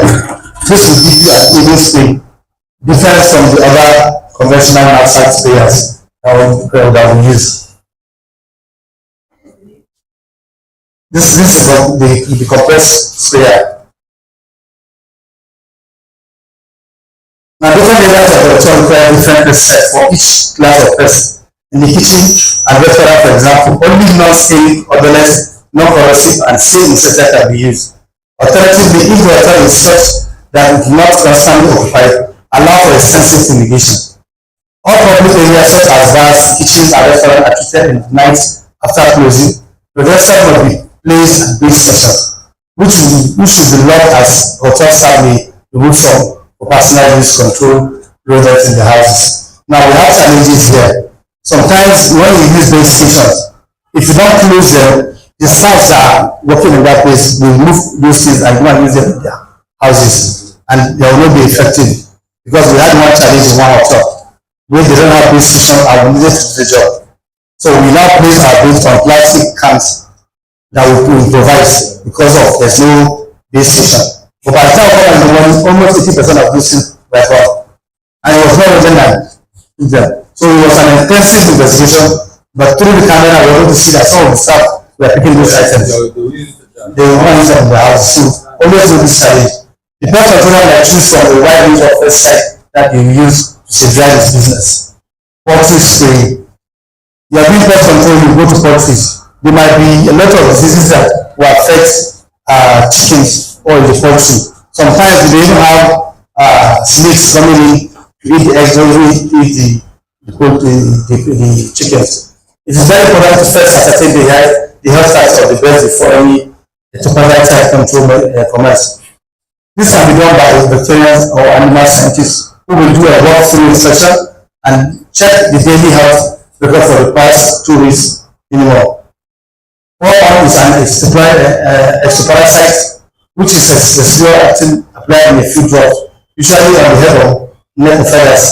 This will give you an even speed, different from the other conventional knapsack sprayers that we use. This is the compressed sprayer. Now, different areas of the restaurant require different pesticides for each class of pest. In the kitchen and restaurant, for example, only non-stain, odorless, non-corrosive, and safe insecticides can be used. Alternatively, if the hotel is such that it is not constantly occupied, allow for extensive fumigation. All public areas such as bars, kitchens, and restaurants are treated in the night after closing. The restaurant must be placed at base sections, which should be locked as hotel staff may remove some for personal use control rodents in the houses. Now we have challenges here. Sometimes when you use base stations, if you don't close them, the staff that are working in that place will move those things and go and use them in their houses, and they will not be effective. Because we had one challenge in one hotel where they don't have base station and we needed to do the job. So we now place our base on plastic cans that we improvise because of there's no base station. But by the time we got the money, almost 80% of those things were gone. And it was not even like so it was an intensive investigation, but through the camera we were able to see that some of the staff were picking those items. They were not using them in the house. So always do this challenge. The best controller that choose from a wide range of pesticides that you use to safeguard his business. Poultry spray. You are doing pest control, you go to poultry. There might be a lot of diseases that will affect chickens or the poultry. Sometimes they even have snakes coming in to eat the eggs, or eat the chickens. It is very important to first ascertain the health status of the birds before any parasite control commence. This can be done by veterinarians or animal scientists who will do a walkthrough inspection and check the daily health record for the past 2 weeks minimum. One is an exoparasite, which is a residual acting applied in a few drops, usually on the head or neck of feathers.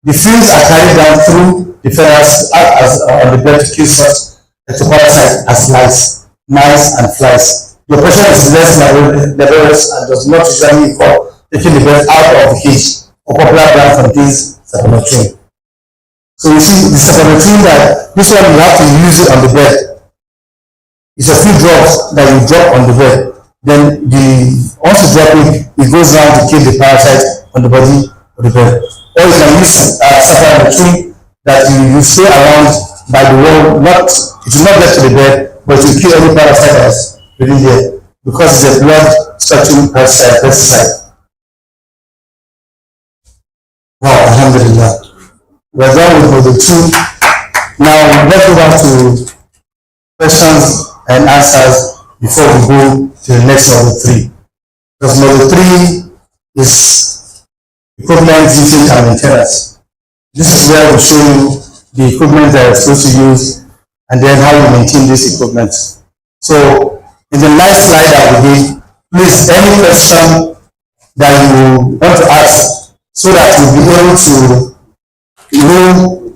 The fumes are carried down through the feathers as on the bird to kill such exoparasite as lice, mice, and flies. The operation is less laborious and does not usually involve taking the bird out of the cage or popular brand contains saponatrine. So you see, the saponatrine, that this one you have to use it on the bird. It's a few drops that you drop on the bird. Then once you drop it, it goes around to kill the parasite on the body of the bird. Or you can use saponatrine that you spray around by the wall. It will not get to the bird, but it will kill any parasite that's within there, because it's a blood sucking pesticide. Wow, alhamdulillah. We're done with model 2. Now let's go back to questions and answers before we go to the next model 3. Because model 3 is equipment usage and maintenance. This is where we show you the equipment that you're supposed to use and then how you maintain this equipment. So in the last slide that we did, please, any question that you want to ask so that you'll be able to know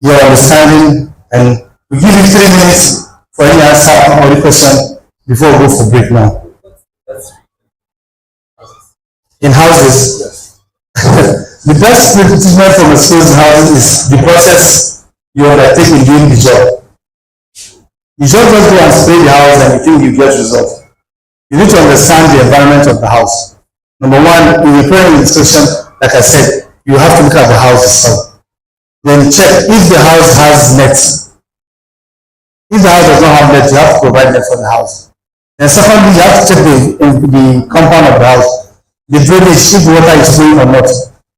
your understanding, and we give you 3 minutes for any answer or any question before we go for break now. In houses, the best treatment for mosquitoes in houses is the process you undertake in doing the job. You just go and spray the house and you think you get results. You need to understand the environment of the house. Number one, in the preparing instruction, like I said, you have to look at the house itself. Then check if the house has nets. If the house does not have nets, you have to provide nets for the house. And secondly, you have to check the compound of the house. The drainage, if the water is flowing or not.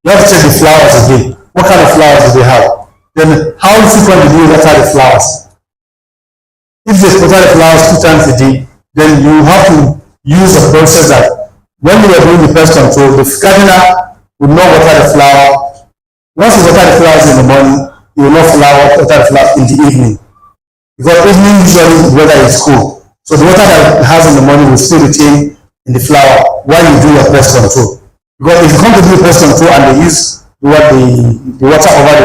You have to check the flowers again. What kind of flowers do they have? Then how frequently do you water the flowers? If they water the flowers 2 times a day, then you have to use a process that when you are doing the pest control, the gardener will not water the flower. Once you water the flowers in the morning, you will not water the flowers in the evening. Because evening usually the weather is cool. So the water that it has in the morning will still retain in the flower while you do your pest control. Because if you come to do pest control and they use the water over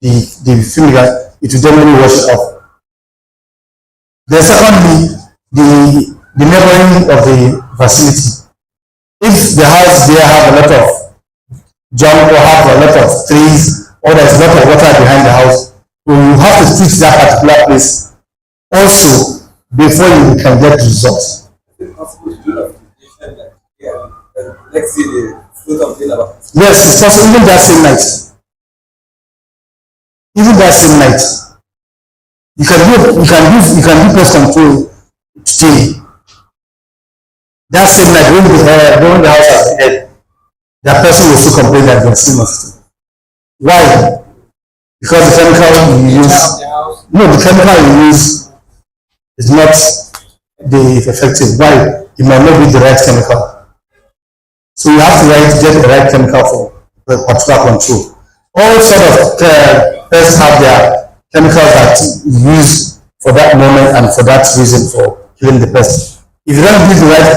the fumigant, it will definitely wash it off. Then secondly, the neighboring of the facility. If the house there have a lot of junk or have a lot of trees or there's a lot of water behind the house, so you have to treat that particular place also before you can get results. Let's see the fruit of the. Yes, it's possible, even that same night. Even that same night. You can do pest control today. That same night when the house has ended, that person will still complain that they're still mosquito. Why? Because the chemical you use is not the effective. Why? It might not be the right chemical. So you have to get the right chemical for the particular control. All sort of pests have their chemicals that you use for that moment and for that reason for killing the pest. If you don't use the right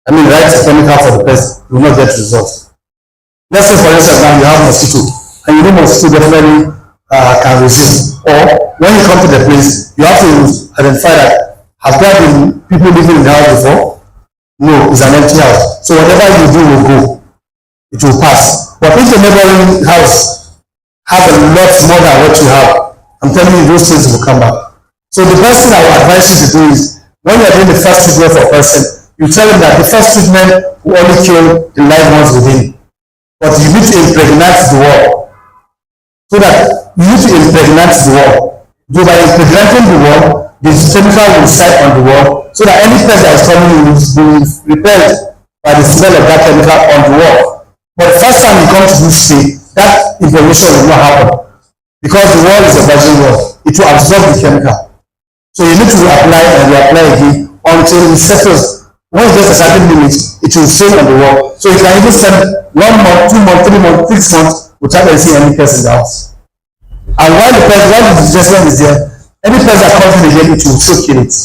right chemical for the pest, you will not get results. Let's say for instance now you have mosquito, and you know mosquito definitely can resist. Or when you come to the place, you have to identify that have there been people living in the house before? No, it's an empty house. So whatever you do will go. It will pass. But if the neighboring house have a lot more than what you have, I'm telling you those things will come back. So the best thing I would advise you to do is when you're doing the first treatment for a person, you tell them that the first treatment will only kill the live ones within. But you need to impregnate the wall. So that you need to impregnate the wall. So by impregnating the wall, the chemical will site on the wall so that any pest that is coming will be repelled by the smell of that chemical on the wall. But the first time you come to this state, that information will not happen because the wall is a virgin wall. It will absorb the chemical. So you need to apply and reapply again until it settles. Once it gets a certain limit, it will stay on the wall. So you can even spend 1 month, 2 months, 3 months, 6 months without seeing any pest in the house. And while the digestion is there, any pest that comes in again, it will still kill it.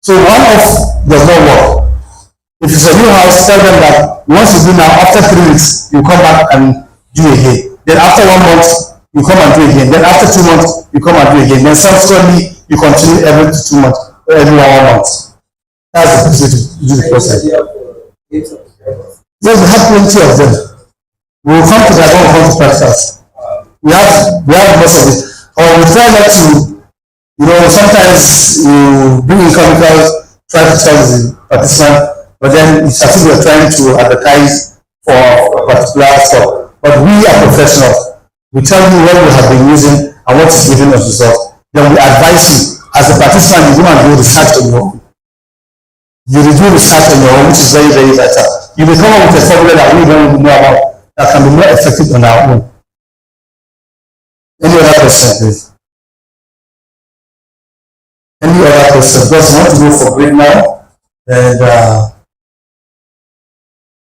So one off does not work. If it's a new house, tell them that once you do now, after 3 weeks, you come back and do again. Then after 1 month, you come and do again. Then after 2 months, you come and do again. Then subsequently, you continue every 2 months or every 1 month. That's the best way to do the process. Yes, we have plenty of them. We will come to that when we come to practice. We have most of it. Or we try not to, sometimes you bring in chemicals, try to tell the participant, but then it's as if we're trying to advertise for a particular stuff. But we are professionals. We tell you what we have been using and what is giving us results. Then we advise you as a participant, you go and do research on your own. You do research on your own, which is very, very vital. You will come up with a formula that we don't even know about that can be more effective on our own. Any other question, please? Any other question? Because you want to go for break now, and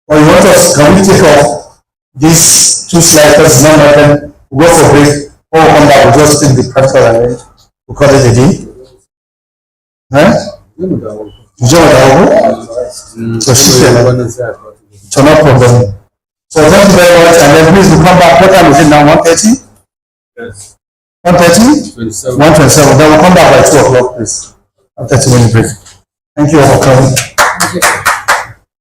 or you want us? Can we take off these 2 slides? Because none of them. We'll go for break. Or we'll come back. We'll just take the practical and then we'll call it a day. Huh? So no problem. So thank you very much, and then please we'll come back. What time is it now? 1:30? Yes. 1:30? 1:27. Then we'll come back by 2 o'clock, please. After 2 minutes break. Thank you all for coming.